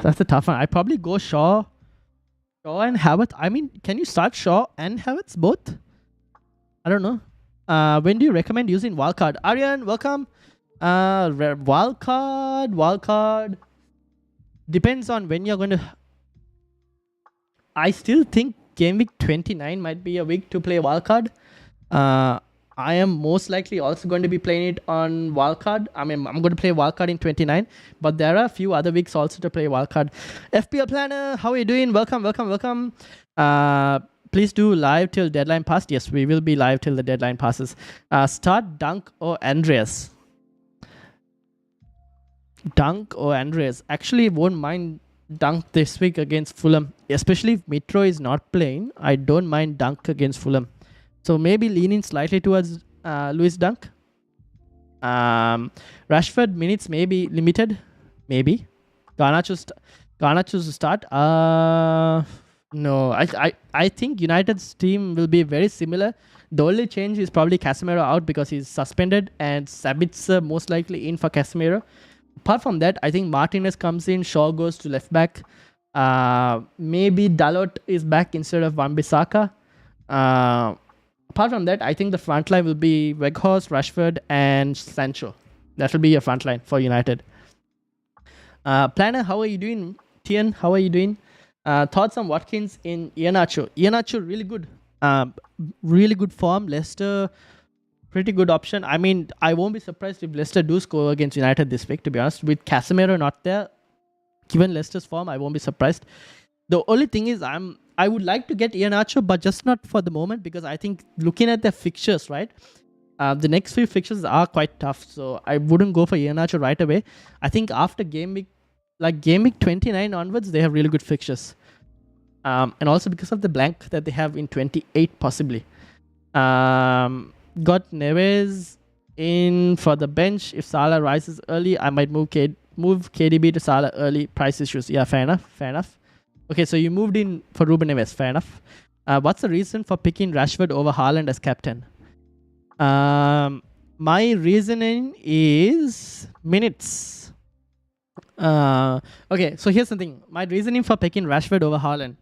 That's a tough one. I probably go Shaw and Havertz. I mean, can you start Shaw and Havertz both? I don't know. When do you recommend using wildcard? Aryan, welcome. Wildcard. Depends on when you're going to. I still think game week 29 might be a week to play wildcard. I am most likely also going to be playing it on wildcard. I mean, I'm going to play wildcard in 29, but there are a few other weeks also to play wildcard. FPL Planner, how are you doing? Welcome. Please do live till deadline pass. Yes, we will be live till the deadline passes. Start Dunk or Andreas. Actually, won't mind Dunk this week against Fulham, especially if Mitro is not playing. I don't mind Dunk against Fulham. So maybe leaning slightly towards Lewis Dunk. Rashford minutes may be limited. Maybe. Garnacho's to start. No, I think United's team will be very similar. The only change is probably Casemiro out because he's suspended and Sabitzer most likely in for Casemiro. Apart from that, I think Martinez comes in, Shaw goes to left back. Maybe Dalot is back instead of Wan-Bissaka. Apart from that, I think the front line will be Weghorst, Rashford, and Sancho. That will be your front line for United. Planner, how are you doing? Tian, how are you doing? Thoughts on Watkins in Iheanacho? Iheanacho, really good. Really good form. Leicester, pretty good option. I mean, I won't be surprised if Leicester do score against United this week, to be honest. With Casemiro not there, given Leicester's form, I won't be surprised. The only thing is I would like to get Iheanacho, but just not for the moment, because I think looking at the fixtures, right, the next few fixtures are quite tough, so I wouldn't go for Iheanacho right away. I think after game week 29 onwards, they have really good fixtures, and also because of the blank that they have in 28 possibly. Got Neves in for the bench. If Salah rises early, I might move KDB to Salah early. Price issues. Yeah, fair enough. Okay, so you moved in for Ruben Neves. Fair enough. What's the reason for picking Rashford over Haaland as captain? My reasoning is minutes. Okay, so here's the thing. My reasoning for picking Rashford over Haaland.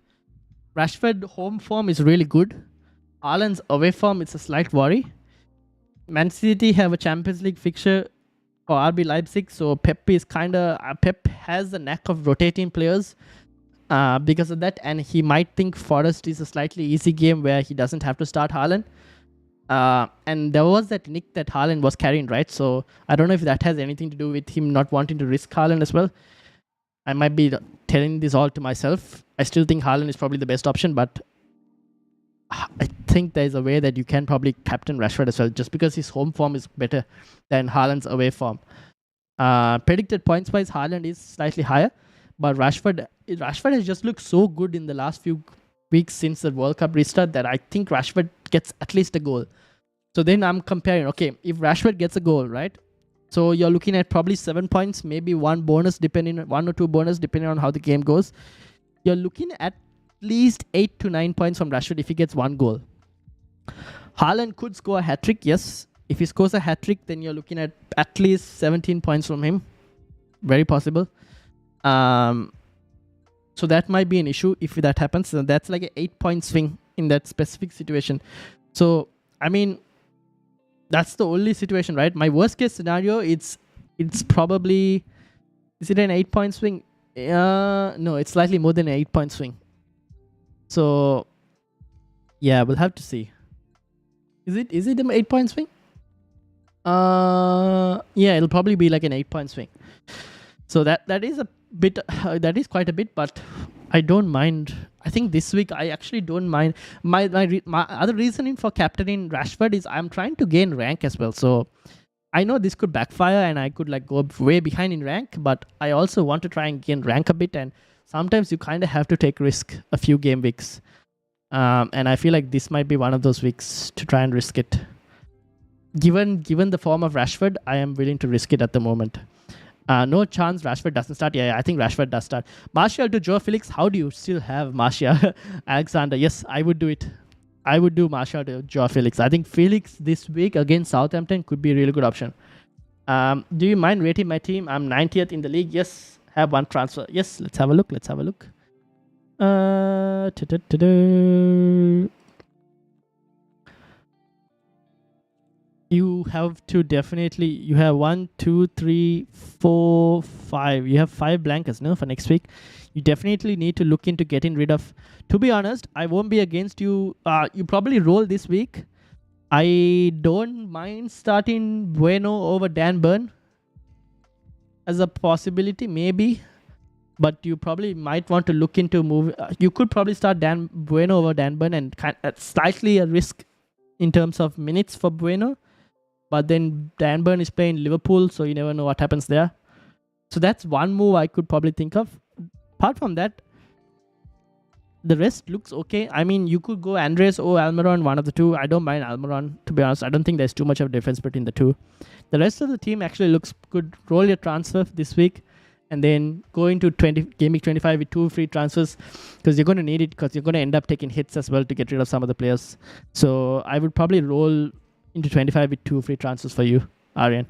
Rashford home form is really good. Haaland's away form, it's a slight worry. Man City have a Champions League fixture for RB Leipzig, so Pep has the knack of rotating players. Because of that, and he might think Forest is a slightly easy game where he doesn't have to start Haaland. And there was that nick that Haaland was carrying, right? So I don't know if that has anything to do with him not wanting to risk Haaland as well. I might be telling this all to myself. I still think Haaland is probably the best option, but I think there's a way that you can probably captain Rashford as well, just because his home form is better than Haaland's away form. Predicted points wise, Haaland is slightly higher, but Rashford has just looked so good in the last few weeks since the World Cup restart that I think Rashford gets at least a goal. So then I'm comparing, okay, if Rashford gets a goal, right? So you're looking at probably 7 points, maybe one or two bonus depending on how the game goes. You're looking at least 8 to 9 points from Rashford if he gets one goal. Haaland could score a hat-trick, yes. If he scores a hat-trick, then you're looking at least 17 points from him. Very possible. So that might be an issue if that happens. So that's like an 8-point swing in that specific situation. So, I mean, that's the only situation, right? My worst case scenario, it's probably... Is it an 8-point swing? No, it's slightly more than an 8-point swing. So, yeah, we'll have to see. Is it an 8-point swing? Yeah, it'll probably be like an 8-point swing. So that is a bit, that is quite a bit, but I don't mind. I think this week I actually don't mind. My other reasoning for captaining Rashford is I'm trying to gain rank as well. So I know this could backfire and I could like go way behind in rank, but I also want to try and gain rank a bit. And sometimes you kind of have to take risk a few game weeks. And I feel like this might be one of those weeks to try and risk it. Given the form of Rashford, I am willing to risk it at the moment. No chance Rashford doesn't start. Yeah, I think Rashford does start. Martial to Joe Felix. How do you still have Martial? Alexander. Yes, I would do it. I would do Martial to Joe Felix. I think Felix this week against Southampton could be a really good option. Do you mind rating my team? I'm 90th in the league. Yes, have one transfer. Yes, let's have a look. You have to definitely, you have 1, 2, 3, 4, 5. You have 5 blankers, no, for next week. You definitely need to look into getting rid of. To be honest, I won't be against you. You probably roll this week. I don't mind starting Bueno over Dan Burn as a possibility, maybe. But you probably might want to look into move. You could probably start Dan Bueno over Dan Burn and slightly a risk in terms of minutes for Bueno. But then Dan Burn is playing Liverpool, so you never know what happens there. So that's one move I could probably think of. Apart from that, the rest looks okay. I mean, you could go Andres or Almiron, one of the two. I don't mind Almiron, to be honest. I don't think there's too much of a difference between the two. The rest of the team actually looks good. Roll your transfer this week and then go into Game Week 25 with 2 free transfers because you're going to need it because you're going to end up taking hits as well to get rid of some of the players. So I would probably roll into 25 with 2 free transfers for you, Aryan.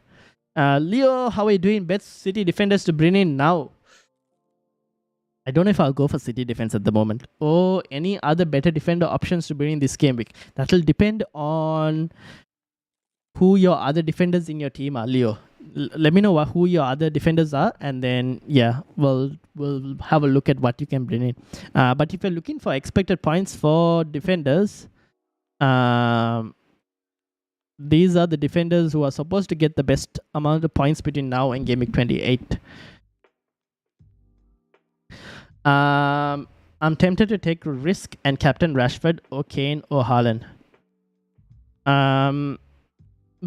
Leo, how are you doing? Best City defenders to bring in now. I don't know if I'll go for City defense at the moment. Or any other better defender options to bring in this game week. That will depend on who your other defenders in your team are, Leo. Let me know who your other defenders are, and then yeah, we'll have a look at what you can bring in. But if you're looking for expected points for defenders, these are the defenders who are supposed to get the best amount of points between now and Game Week 28. I'm tempted to take a risk and captain Rashford or Kane or Haaland.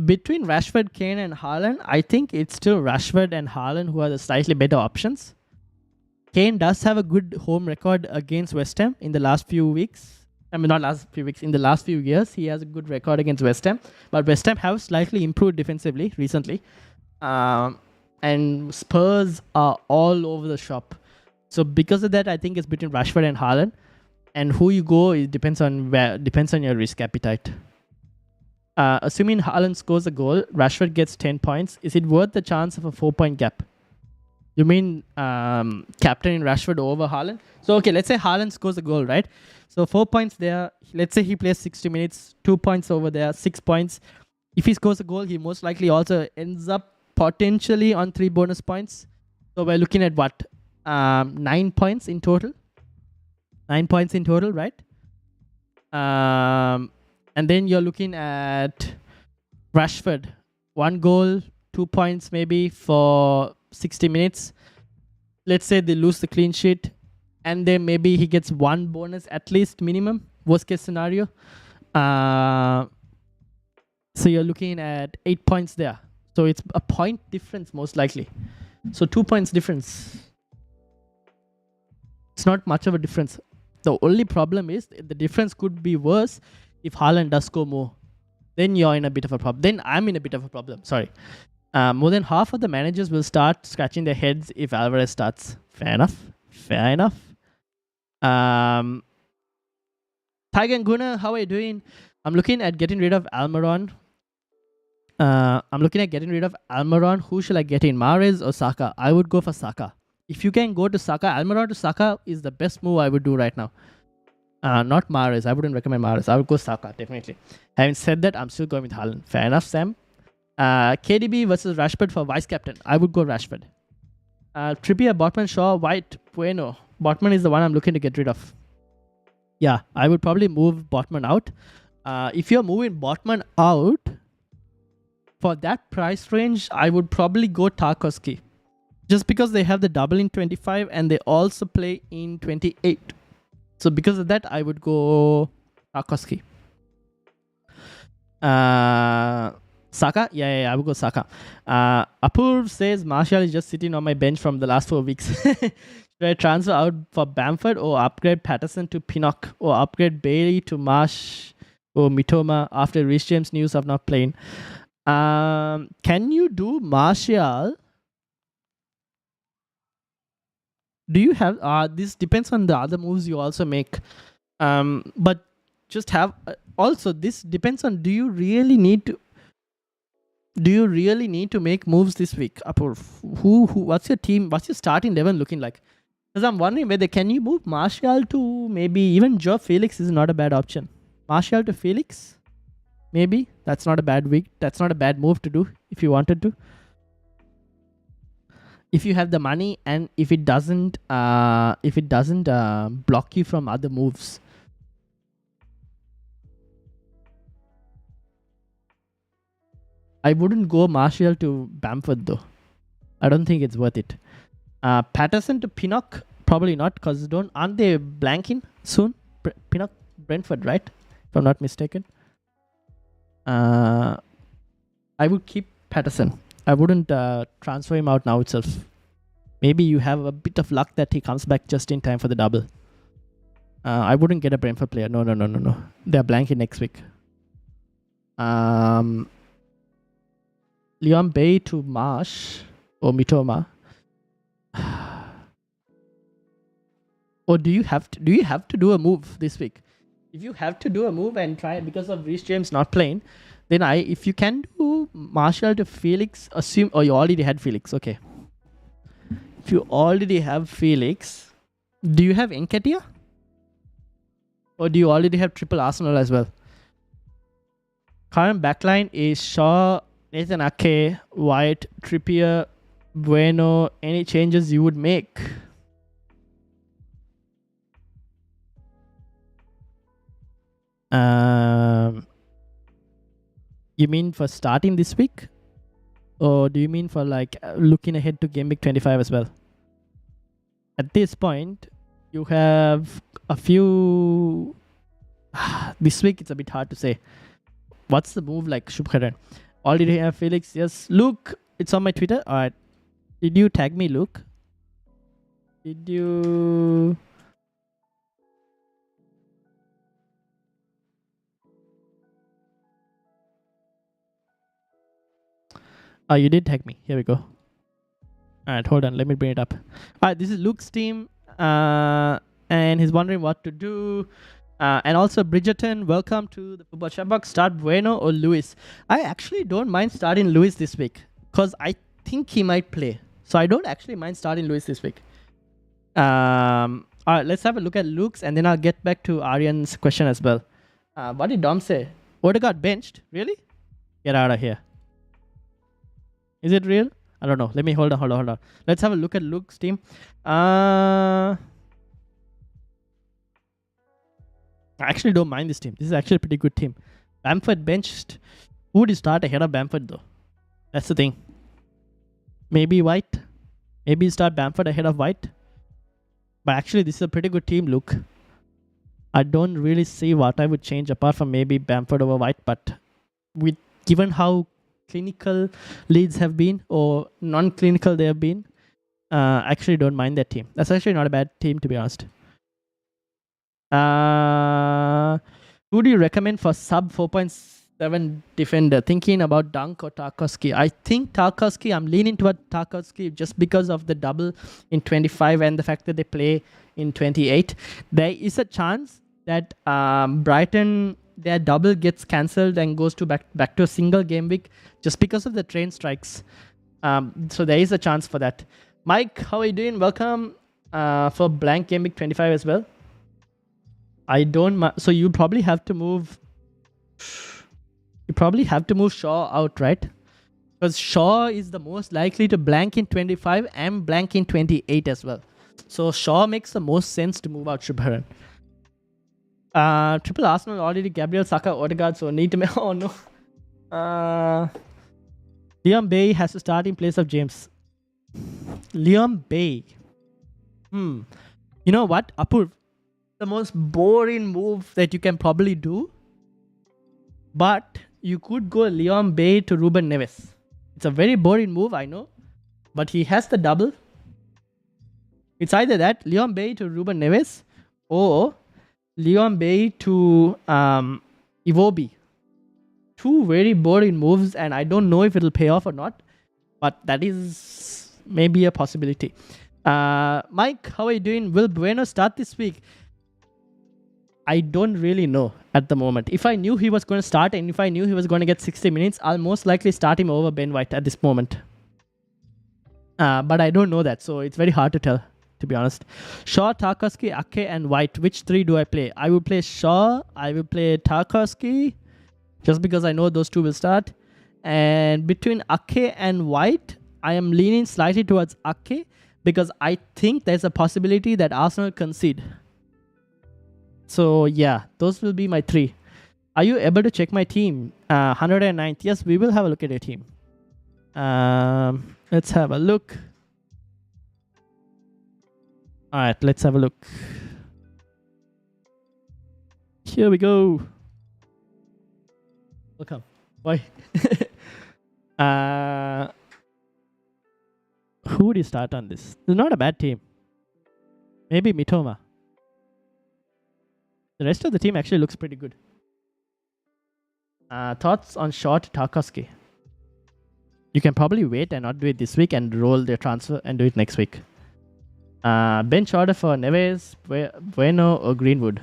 Between Rashford, Kane and Haaland, I think it's still Rashford and Haaland who are the slightly better options. Kane does have a good home record against West Ham in the last few weeks. I mean, not last few weeks, in the last few years, he has a good record against West Ham. But West Ham have slightly improved defensively recently. And Spurs are all over the shop. So because of that, I think it's between Rashford and Haaland. And who you go, it depends on your risk appetite. Assuming Haaland scores a goal, Rashford gets 10 points. Is it worth the chance of a 4-point gap? You mean captaining Rashford over Haaland? So, okay, let's say Haaland scores a goal, right? So, 4 points there. Let's say he plays 60 minutes, 2 points over there, 6 points. If he scores a goal, he most likely also ends up potentially on 3 bonus points. So, we're looking at what? 9 points in total. 9 points in total, right? And then you're looking at Rashford. 1 goal, 2 points maybe for 60 minutes. Let's say they lose the clean sheet. And then maybe he gets 1 bonus at least minimum worst case scenario. So you're looking at 8 points there. So it's a point difference most likely. So 2 points difference. It's not much of a difference. The only problem is the difference could be worse if Haaland does score more. Then you're in a bit of a problem. Then I'm in a bit of a problem. Sorry. More than half of the managers will start scratching their heads if Alvarez starts. Fair enough. Fair enough. Tiger and Gunnar, how are you doing? I'm looking at getting rid of Almiron. Who shall I get in? Mahrez or Saka? I would go for Saka. If you can go to Saka, Almiron to Saka is the best move I would do right now. Not Mahrez. I wouldn't recommend Mahrez. I would go Saka, definitely. Having said that, I'm still going with Haaland. Fair enough, Sam. KDB versus Rashford for vice captain. I would go Rashford. Trippier, Botman, Shaw, White, Bueno. Botman is the one I'm looking to get rid of. Yeah, I would probably move Botman out. If you're moving Botman out, for that price range, I would probably go Tarkowski. Just because they have the double in 25 and they also play in 28. So because of that, I would go Tarkowski. Saka? Yeah, I would go Saka. Apurv says Martial is just sitting on my bench from the last 4 weeks. Should I transfer out for Bamford or upgrade Patterson to Pinnock or upgrade Bailey to Marsh or Mitoma after Reece James news of not playing? Can you do Martial? Do you have this depends on the other moves you also make, but just have also this depends on do you really need to make moves this week? Who what's your team, what's your starting 11 looking like? Because I'm wondering whether can you move Martial to maybe even Joe Felix is not a bad option. Martial to Felix, maybe that's not a bad week. That's not a bad move to do if you wanted to. If you have the money and if it doesn't block you from other moves. I wouldn't go Martial to Bamford though. I don't think it's worth it. Patterson to Pinnock, probably not, because aren't they blanking soon? Pinnock, Brentford, right? If I'm not mistaken. I would keep Patterson. I wouldn't transfer him out now itself. Maybe you have a bit of luck that he comes back just in time for the double. I wouldn't get a Brentford player. No. They're blanking next week. Leon Bay to Marsh or Mitoma. Or do you have to do a move this week? If you have to do a move and try because of Reece James not playing, then if you can do Martial to Felix, you already had Felix. Okay. If you already have Felix, do you have Nketiah? Or do you already have triple Arsenal as well? Current backline is Shaw, Nathan Ake, White, Trippier, Bueno. Any changes you would make? You mean for starting this week? Or do you mean for like looking ahead to Gameweek 25 as well? At this point, you have a few... this week it's a bit hard to say. What's the move like, Shubharan? Already have Felix. Yes. Luke, it's on my Twitter. Alright. Did you tag me, Luke? Did you... Oh, you did tag me. Here we go. Alright, hold on. Let me bring it up. Alright, this is Luke's team. And he's wondering what to do. And also, Bridgerton, welcome to the Football Chatbox. Start Bueno or Lewis? I actually don't mind starting Lewis this week. Because I think he might play. So I don't actually mind starting Lewis this week. Alright, let's have a look at Luke's. And then I'll get back to Aryan's question as well. What did Dom say? Odegaard benched? Really? Get out of here. Is it real? I don't know. Let me hold on. Let's have a look at Luke's team. I actually don't mind this team. This is actually a pretty good team. Bamford benched. Who would you start ahead of Bamford though? That's the thing. Maybe White. Maybe you start Bamford ahead of White. But actually, this is a pretty good team, Luke. I don't really see what I would change apart from maybe Bamford over White. But with given how clinical Leeds have been or non-clinical they have been, I actually don't mind that team. That's actually not a bad team, to be honest. Who do you recommend for sub 4.7 defender? Thinking about Dunk or Tarkowski. I think Tarkowski, I'm leaning toward Tarkowski just because of the double in 25 and the fact that they play in 28. There is a chance that Brighton, their double gets cancelled and goes to back to a single game week just because of the train strikes. So there is a chance for that. Mike, how are you doing? Welcome for blank game week 25 as well. I don't. So you probably have to move. You probably have to move Shaw out, right? Because Shaw is the most likely to blank in 25 and blank in 28 as well. So Shaw makes the most sense to move out Shubharan. Triple Arsenal already Gabriel Saka, Odegaard, so need to make. Oh no. Liam Bay has to start in place of James. Liam Bay. You know what? Apurv. The most boring move that you can probably do. But you could go Leon Bay to Ruben Neves. It's a very boring move, I know. But he has the double. It's either that, Leon Bay to Ruben Neves, or Leon Bay to Iwobi. Two very boring moves, and I don't know if it'll pay off or not. But that is maybe a possibility. Mike, how are you doing? Will Bueno start this week? I don't really know at the moment. If I knew he was going to start and if I knew he was going to get 60 minutes, I'll most likely start him over Ben White at this moment. But I don't know that, so it's very hard to tell, to be honest. Shaw, Tarkowski, Ake, and White. Which three do I play? I will play Shaw. I will play Tarkowski, just because I know those two will start. And between Ake and White, I am leaning slightly towards Ake because I think there's a possibility that Arsenal concede. So yeah, those will be my three. Are you able to check my team? 109th. Yes, we will have a look at your team. Let's have a look. Alright, let's have a look. Here we go. Welcome. Why? Who would you start on this? It's not a bad team. Maybe Mitoma. The rest of the team actually looks pretty good. Thoughts on short Tarkowski? You can probably wait and not do it this week and roll their transfer and do it next week. Bench order for Neves, Bueno or Greenwood.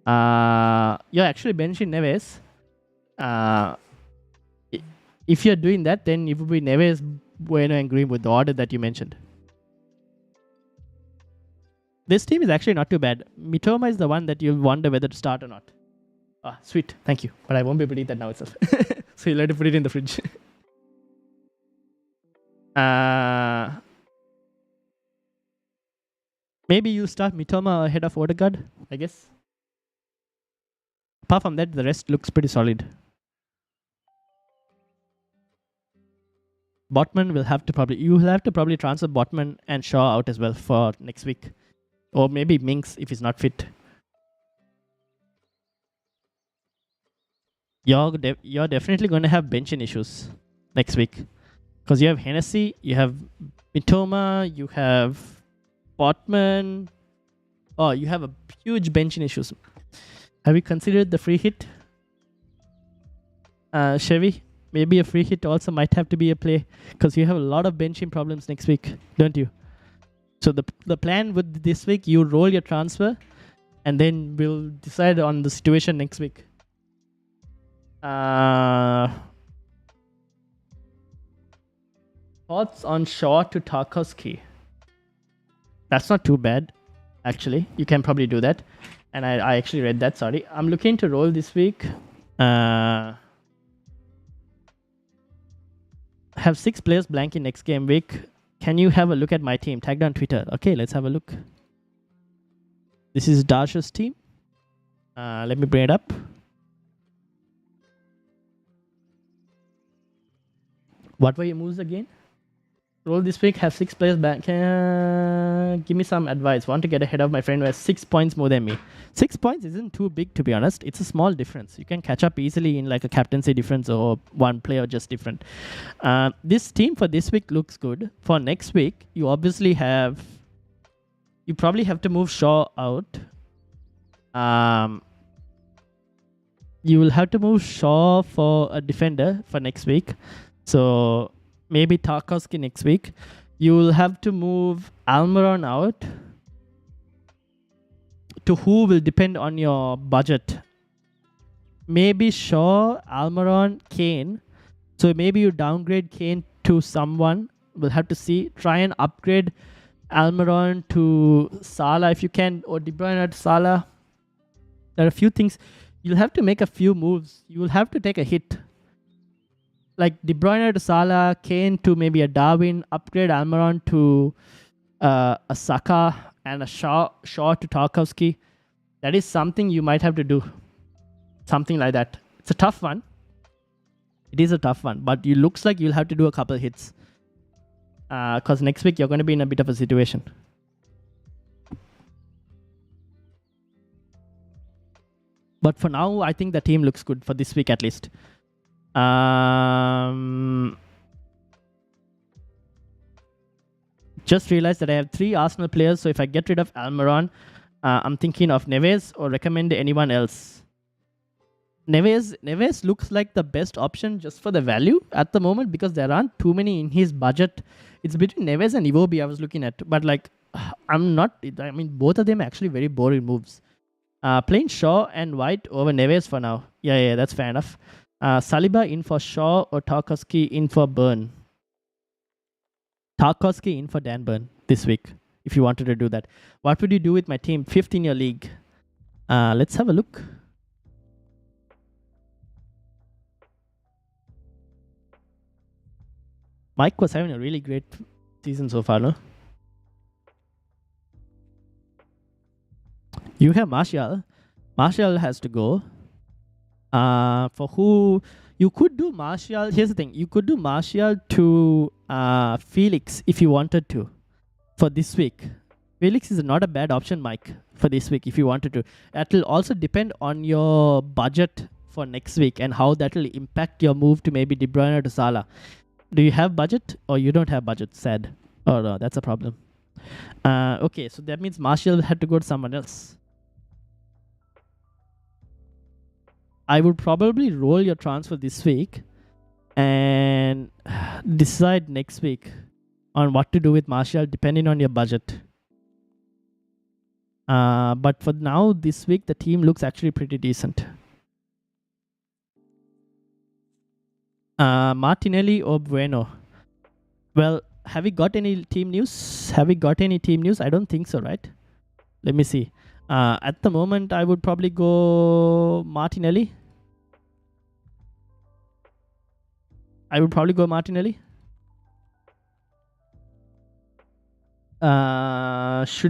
You're actually benching Neves. If you're doing that, then it would be Neves, Bueno and Greenwood, the order that you mentioned. This team is actually not too bad. Mitoma is the one that you'll wonder whether to start or not. Ah, sweet. Thank you. But I won't be able to eat that now itself. So you'll have to put it in the fridge. Maybe you start Mitoma ahead of Odegaard, I guess. Apart from that, the rest looks pretty solid. Botman will have to probably transfer Botman and Shaw out as well for next week. Or maybe Minks if he's not fit. You're definitely going to have benching issues next week. Because you have Hennessy, you have Mitoma, you have Botman. Oh, you have a huge benching issues. Have you considered the free hit? Chevy, maybe a free hit also might have to be a play. Because you have a lot of benching problems next week, don't you? So the plan with this week, you roll your transfer and then we'll decide on the situation next week. Thoughts on Shaw to Tarkowski? That's not too bad, actually. You can probably do that. And I actually read that, sorry. I'm looking to roll this week. Have 6 players blank in next game week. Can you have a look at my team? Tagged on Twitter. Okay, let's have a look. This is Darsh's team. Let me bring it up. What were your moves again? Roll this week, have 6 players back. Give me some advice. Want to get ahead of my friend who has 6 points more than me. 6 points isn't too big, to be honest. It's a small difference. You can catch up easily in like a captaincy difference or one player just different. This team for this week looks good. For next week, you obviously have... You probably have to move Shaw out. You will have to move Shaw for a defender for next week. So... maybe Tarkowski next week. You will have to move Almiron out. To who will depend on your budget. Maybe Shaw, Almiron, Kane. So maybe you downgrade Kane to someone. We'll have to see. Try and upgrade Almiron to Salah if you can, or De Bruyne to Salah. There are a few things. You'll have to make a few moves. You will have to take a hit. Like De Bruyne to Salah, Kane to maybe a Darwin, upgrade Almiron to a Saka, and a Shaw to Tarkowski. That is something you might have to do. Something like that. It's a tough one. It is a tough one, but it looks like you'll have to do a couple hits. Because next week you're going to be in a bit of a situation. But for now, I think the team looks good for this week at least. Just realized that I have 3 Arsenal players, so if I get rid of Almiron, I'm thinking of Neves or recommend anyone else. Neves looks like the best option just for the value at the moment because there aren't too many in his budget. It's between Neves and Iwobi I was looking at, but like both of them are actually very boring moves. Playing Shaw and White over Neves for now. Yeah, that's fair enough. Saliba in for Shaw or Tarkowski in for Burn? Tarkowski in for Dan Burn this week, if you wanted to do that. What would you do with my team? 5th in your league. Let's have a look. Mike was having a really great season so far, no? You have Martial. Martial has to go. For who you could do Martial. Here's the thing. You could do Martial to Felix if you wanted to for this week. Felix is not a bad option, Mike, for this week if you wanted to. That will also depend on your budget for next week and how that will impact your move to maybe De Bruyne to Salah. Do you have budget or you don't have budget? Sad. Oh no, that's a problem. Okay, so that means Martial had to go to someone else. I would probably roll your transfer this week and decide next week on what to do with Martial depending on your budget. But for now, this week, the team looks actually pretty decent. Martinelli or Bueno? Well, have we got any team news? I don't think so, right? Let me see. At the moment, I would probably go Martinelli. Should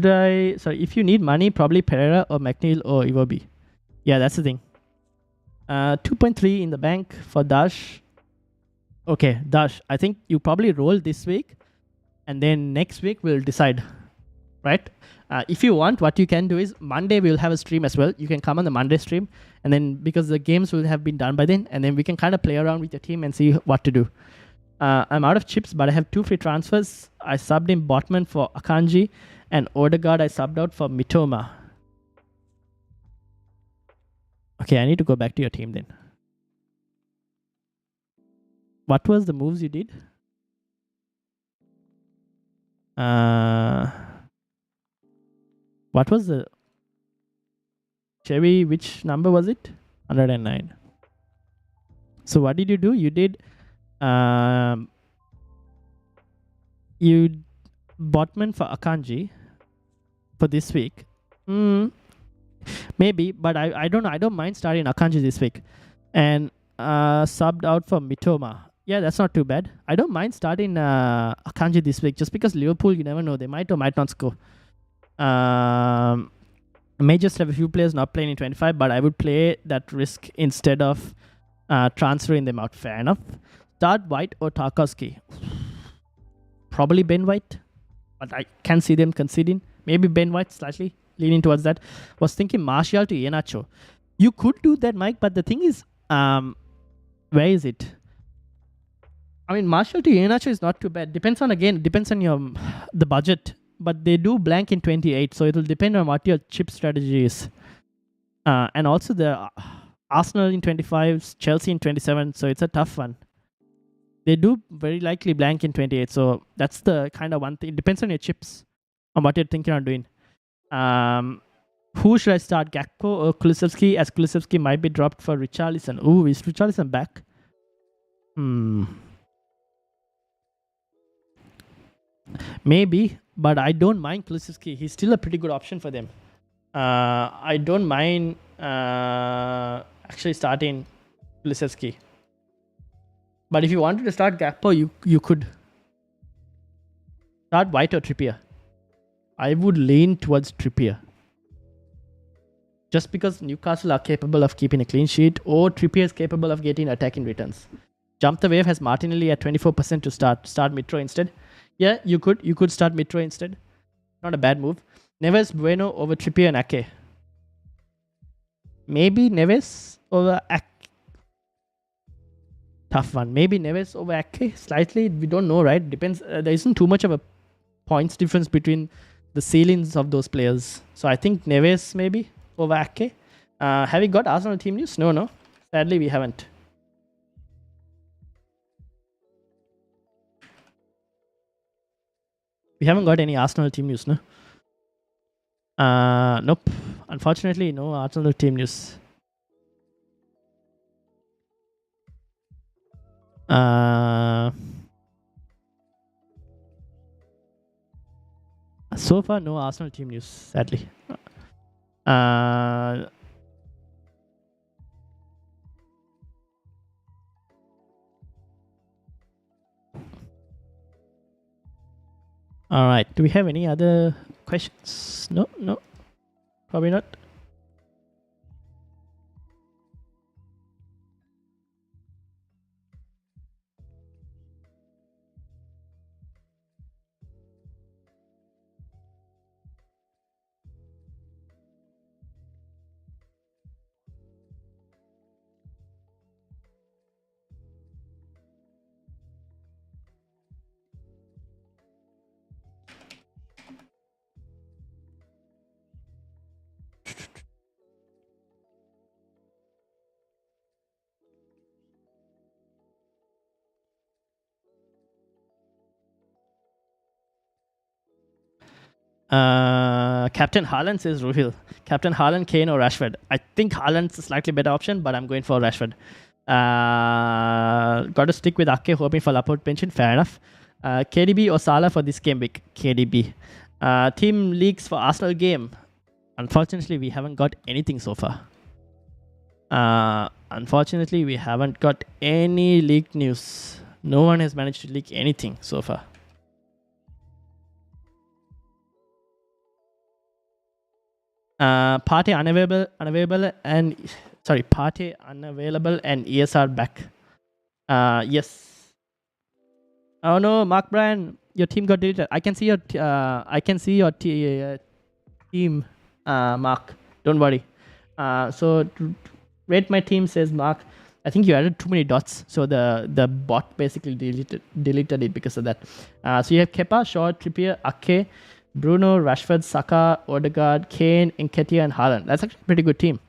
I... Sorry, if you need money, probably Pereira or McNeil or Iwobi. Yeah, that's the thing. 2.3 in the bank for Dash. Okay, Dash, I think you probably roll this week and then next week we'll decide, right? If you want, what you can do is Monday we'll have a stream as well. You can come on the Monday stream and then because the games will have been done by then and then we can kind of play around with your team and see what to do. I'm out of chips, but I have 2 free transfers. I subbed in Botman for Akanji and Odegaard I subbed out for Mitoma. Okay, I need to go back to your team then. What was the moves you did? What was the... Chevy, which number was it? 109. So what did you do? You did... you Botman for Akanji for this week. Maybe, but I don't know. I don't mind starting Akanji this week. And subbed out for Mitoma. Yeah, that's not too bad. I don't mind starting Akanji this week just because Liverpool, you never know. They might or might not score. May just have a few players not playing in 25, but I would play that risk instead of transferring them out. Fair enough. Start White or Tarkowski? probably Ben White, but I can see them conceding. Maybe Ben White slightly leaning towards that. Was thinking Martial to Iheanacho. You could do that, Mike, but the thing is, where is it? I mean, Martial to Iheanacho is not too bad. Depends on your the budget, but they do blank in 28, so it'll depend on what your chip strategy is, and also the Arsenal in 25, Chelsea in 27, so it's a tough one. They do very likely blank in 28, so that's the kind of one thing. It depends on your chips, on what you're thinking of doing. Who should I start, Gakpo or Kulusevski? As Kulusevski might be dropped for Richarlison. Ooh, is Richarlison back? Maybe, but I don't mind Kulusevski. He's still a pretty good option for them. I don't mind actually starting Kulusevski. But if you wanted to start Gakpo, you could start White or Trippier. I would lean towards Trippier. Just because Newcastle are capable of keeping a clean sheet, or Trippier is capable of getting attacking returns. Jump the Wave has Martinelli at 24% to start. Start Mitro instead. Yeah, you could start Mitro instead. Not a bad move. Neves Bueno over Trippier and Ake. Maybe Neves over Ake. Tough one. Maybe Neves over Ake. Slightly. We don't know, right? Depends. There isn't too much of a points difference between the ceilings of those players. So I think Neves maybe over Ake. Have we got Arsenal team news? No. Sadly, we haven't. We haven't got any Arsenal team news, no? Nope. Unfortunately, no Arsenal team news. So far, no Arsenal team news, sadly. All right. Do we have any other questions? No, probably not. Captain Haaland says Ruhil. Captain Haaland, Kane or Rashford? I think Haaland's a slightly better option, but I'm going for Rashford. Got to stick with Ake, hoping for Laporte pension. Fair enough. KDB or Salah for this game week? KDB. Team leaks for Arsenal game. Unfortunately, we haven't got anything so far. Unfortunately, we haven't got any leaked news. No one has managed to leak anything so far. Partey unavailable and ESR back. Yes. Oh no, Mark Bryan, your team got deleted. I can see your team, Mark. Don't worry. So rate my team says Mark. I think you added too many dots, so the bot basically deleted it because of that. So you have Kepa, Shaw, Trippier, Ake, Bruno, Rashford, Saka, Odegaard, Kane, Nketiah, and Haaland. That's actually a pretty good team.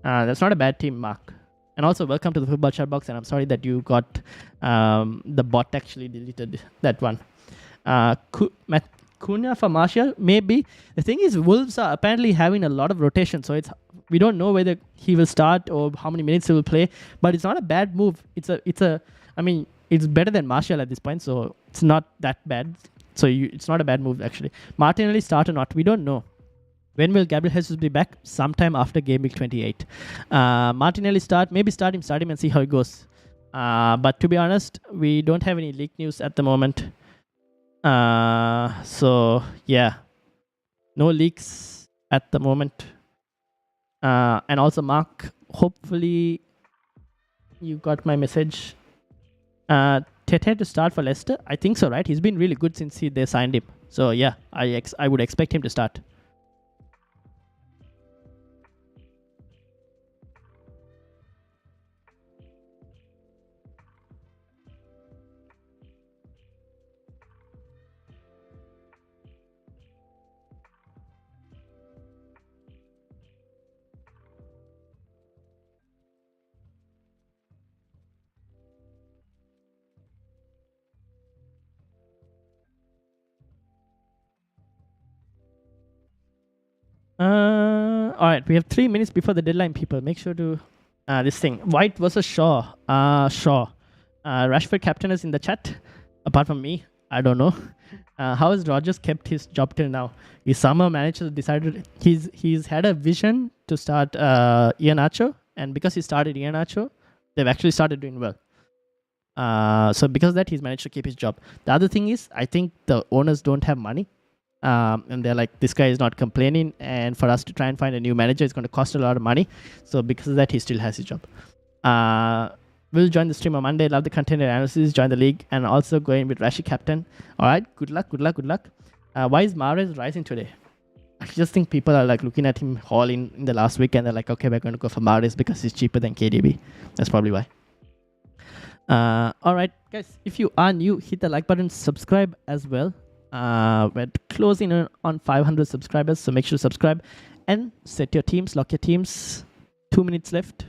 That's not a bad team, Mark. And also, welcome to the Football Chatbox, and I'm sorry that you got the bot actually deleted that one. Cunha for Martial, maybe. The thing is, Wolves are apparently having a lot of rotation, so we don't know whether he will start or how many minutes he will play. But it's not a bad move. It's better than Martial at this point, so it's not that bad. So it's not a bad move actually. Martinelli start or not? We don't know. When will Gabriel Jesus be back? Sometime after game week 28. Martinelli start. Maybe start him and see how it goes. But to be honest, we don't have any leak news at the moment. So yeah, no leaks at the moment. And also Mark, hopefully you got my message. Tete to start for Leicester? I think so, right? He's been really good since they signed him. So yeah, I would expect him to start. All right, we have 3 minutes before the deadline, people. Make sure to this thing. White versus Shaw. Shaw. Rashford captain is in the chat. Apart from me, I don't know. How has Rogers kept his job till now? His summer manager decided he's had a vision to start Iheanacho, and because he started Iheanacho, they've actually started doing well. So because of that, he's managed to keep his job. The other thing is, I think the owners don't have money. And they're like, this guy is not complaining, and for us to try and find a new manager is going to cost a lot of money. So because of that, he still has his job. We'll join the stream on Monday. Love the content and analysis. Join the league and also go in with Rashi captain. All right, good luck. Why is Mahrez rising today? I just think people are like looking at him hauling in the last week, and they're like, okay, we're going to go for Mahrez because he's cheaper than KDB. That's probably why. All right, guys, if you are new, hit the like button, subscribe as well. We're closing in on 500 subscribers, so make sure to subscribe and set your teams, lock your teams. 2 minutes left.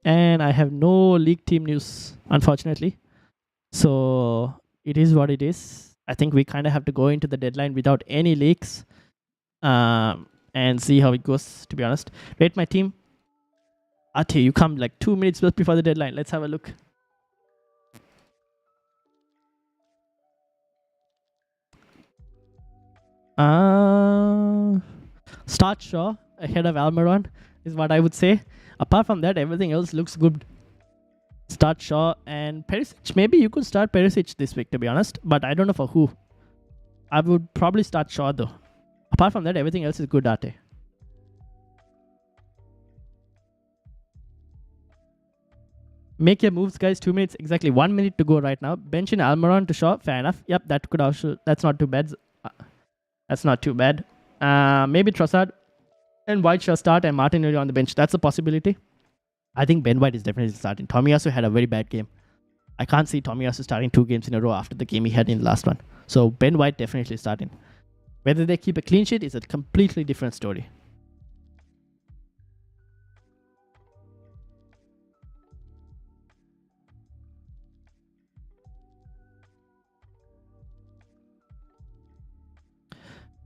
And I have no league team news, unfortunately. So it is what it is. I think we kind of have to go into the deadline without any leaks and see how it goes, to be honest. Rate my team. Ate, you come like 2 minutes before the deadline. Let's have a look. Start Shaw ahead of Almiron is what I would say. Apart from that, everything else looks good. Start Shaw and Perisic. Maybe you could start Perisic this week, to be honest, but I don't know for who. I would probably start Shaw though. Apart from that, everything else is good, Ate. Make your moves, guys. 2 minutes, exactly 1 minute to go right now. Bench in Almiron to Shaw. Fair enough. Yep, that could also. That's not too bad. That's not too bad. Maybe Trossard and White shall start and Martinelli on the bench. That's a possibility. I think Ben White is definitely starting. Tomiyasu had a very bad game. I can't see Tomiyasu starting 2 games in a row after the game he had in the last one. So Ben White definitely starting. Whether they keep a clean sheet is a completely different story.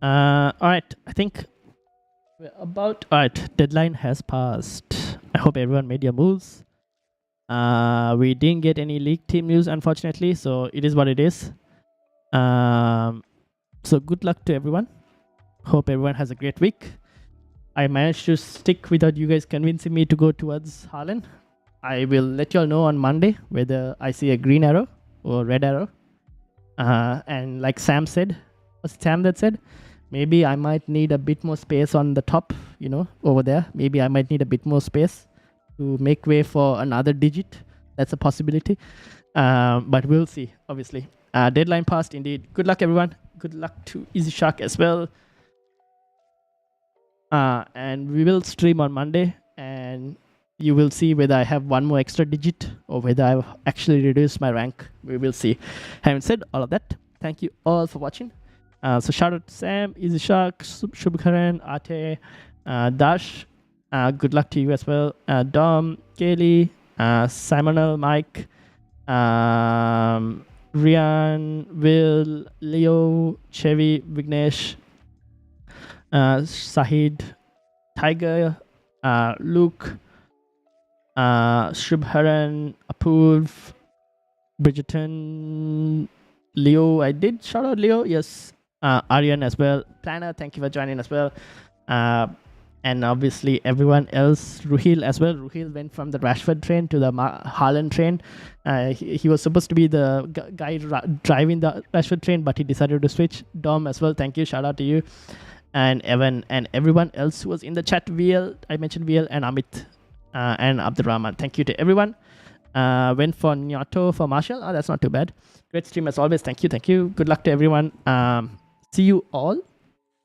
Alright, I think we're about... Alright, deadline has passed. I hope everyone made your moves. We didn't get any league team news, unfortunately, so it is what it is. So good luck to everyone. Hope everyone has a great week. I managed to stick without you guys convincing me to go towards Haaland. I will let you all know on Monday whether I see a green arrow or red arrow. And like Sam said, was it Sam that said? Maybe I might need a bit more space on the top, you know, over there. Maybe I might need a bit more space to make way for another digit. That's a possibility. But we'll see, obviously. Deadline passed, indeed. Good luck, everyone. Good luck to Easy Shark as well. And we will stream on Monday. And you will see whether I have one more extra digit or whether I've actually reduced my rank. We will see. Having said all of that, thank you all for watching. So shout out to Sam, Easy Shark, Shubhakaran, Ate, Dash. Good luck to you as well. Dom, Kaylee, Simonal, Mike, Rian, Will, Leo, Chevy, Vignesh, Sahid, Tiger, Luke, Shubharan, Apurv, Bridgerton, Leo. I did shout out Leo, yes. Aryan as well. Planner, thank you for joining as well. And obviously everyone else. Ruhil as well. Ruhil went from the Rashford train to the Haaland train. He was supposed to be the guy driving the Rashford train, but he decided to switch. Dom as well, thank you. Shout out to you. And Evan and everyone else who was in the chat. VL, I mentioned VL and Amit. and Abdurrahman. Thank you to everyone. Went for Nyato for Marshall. Oh, that's not too bad. Great stream as always. Thank you. Thank you. Good luck to everyone. See you all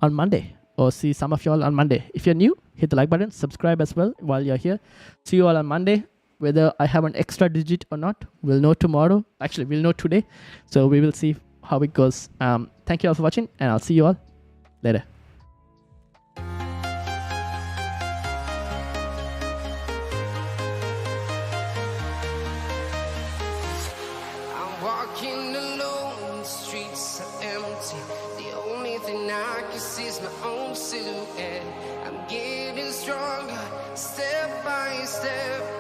on Monday, or see some of you all on Monday. If you're new, hit the like button, subscribe as well while you're here. See you all on Monday. Whether I have an extra digit or not, we'll know tomorrow. Actually, we'll know today. So we will see how it goes. Thank you all for watching, and I'll see you all later. I'm walking alone, the streets are empty. The only thing I can see is my own silhouette. I'm getting stronger, step by step.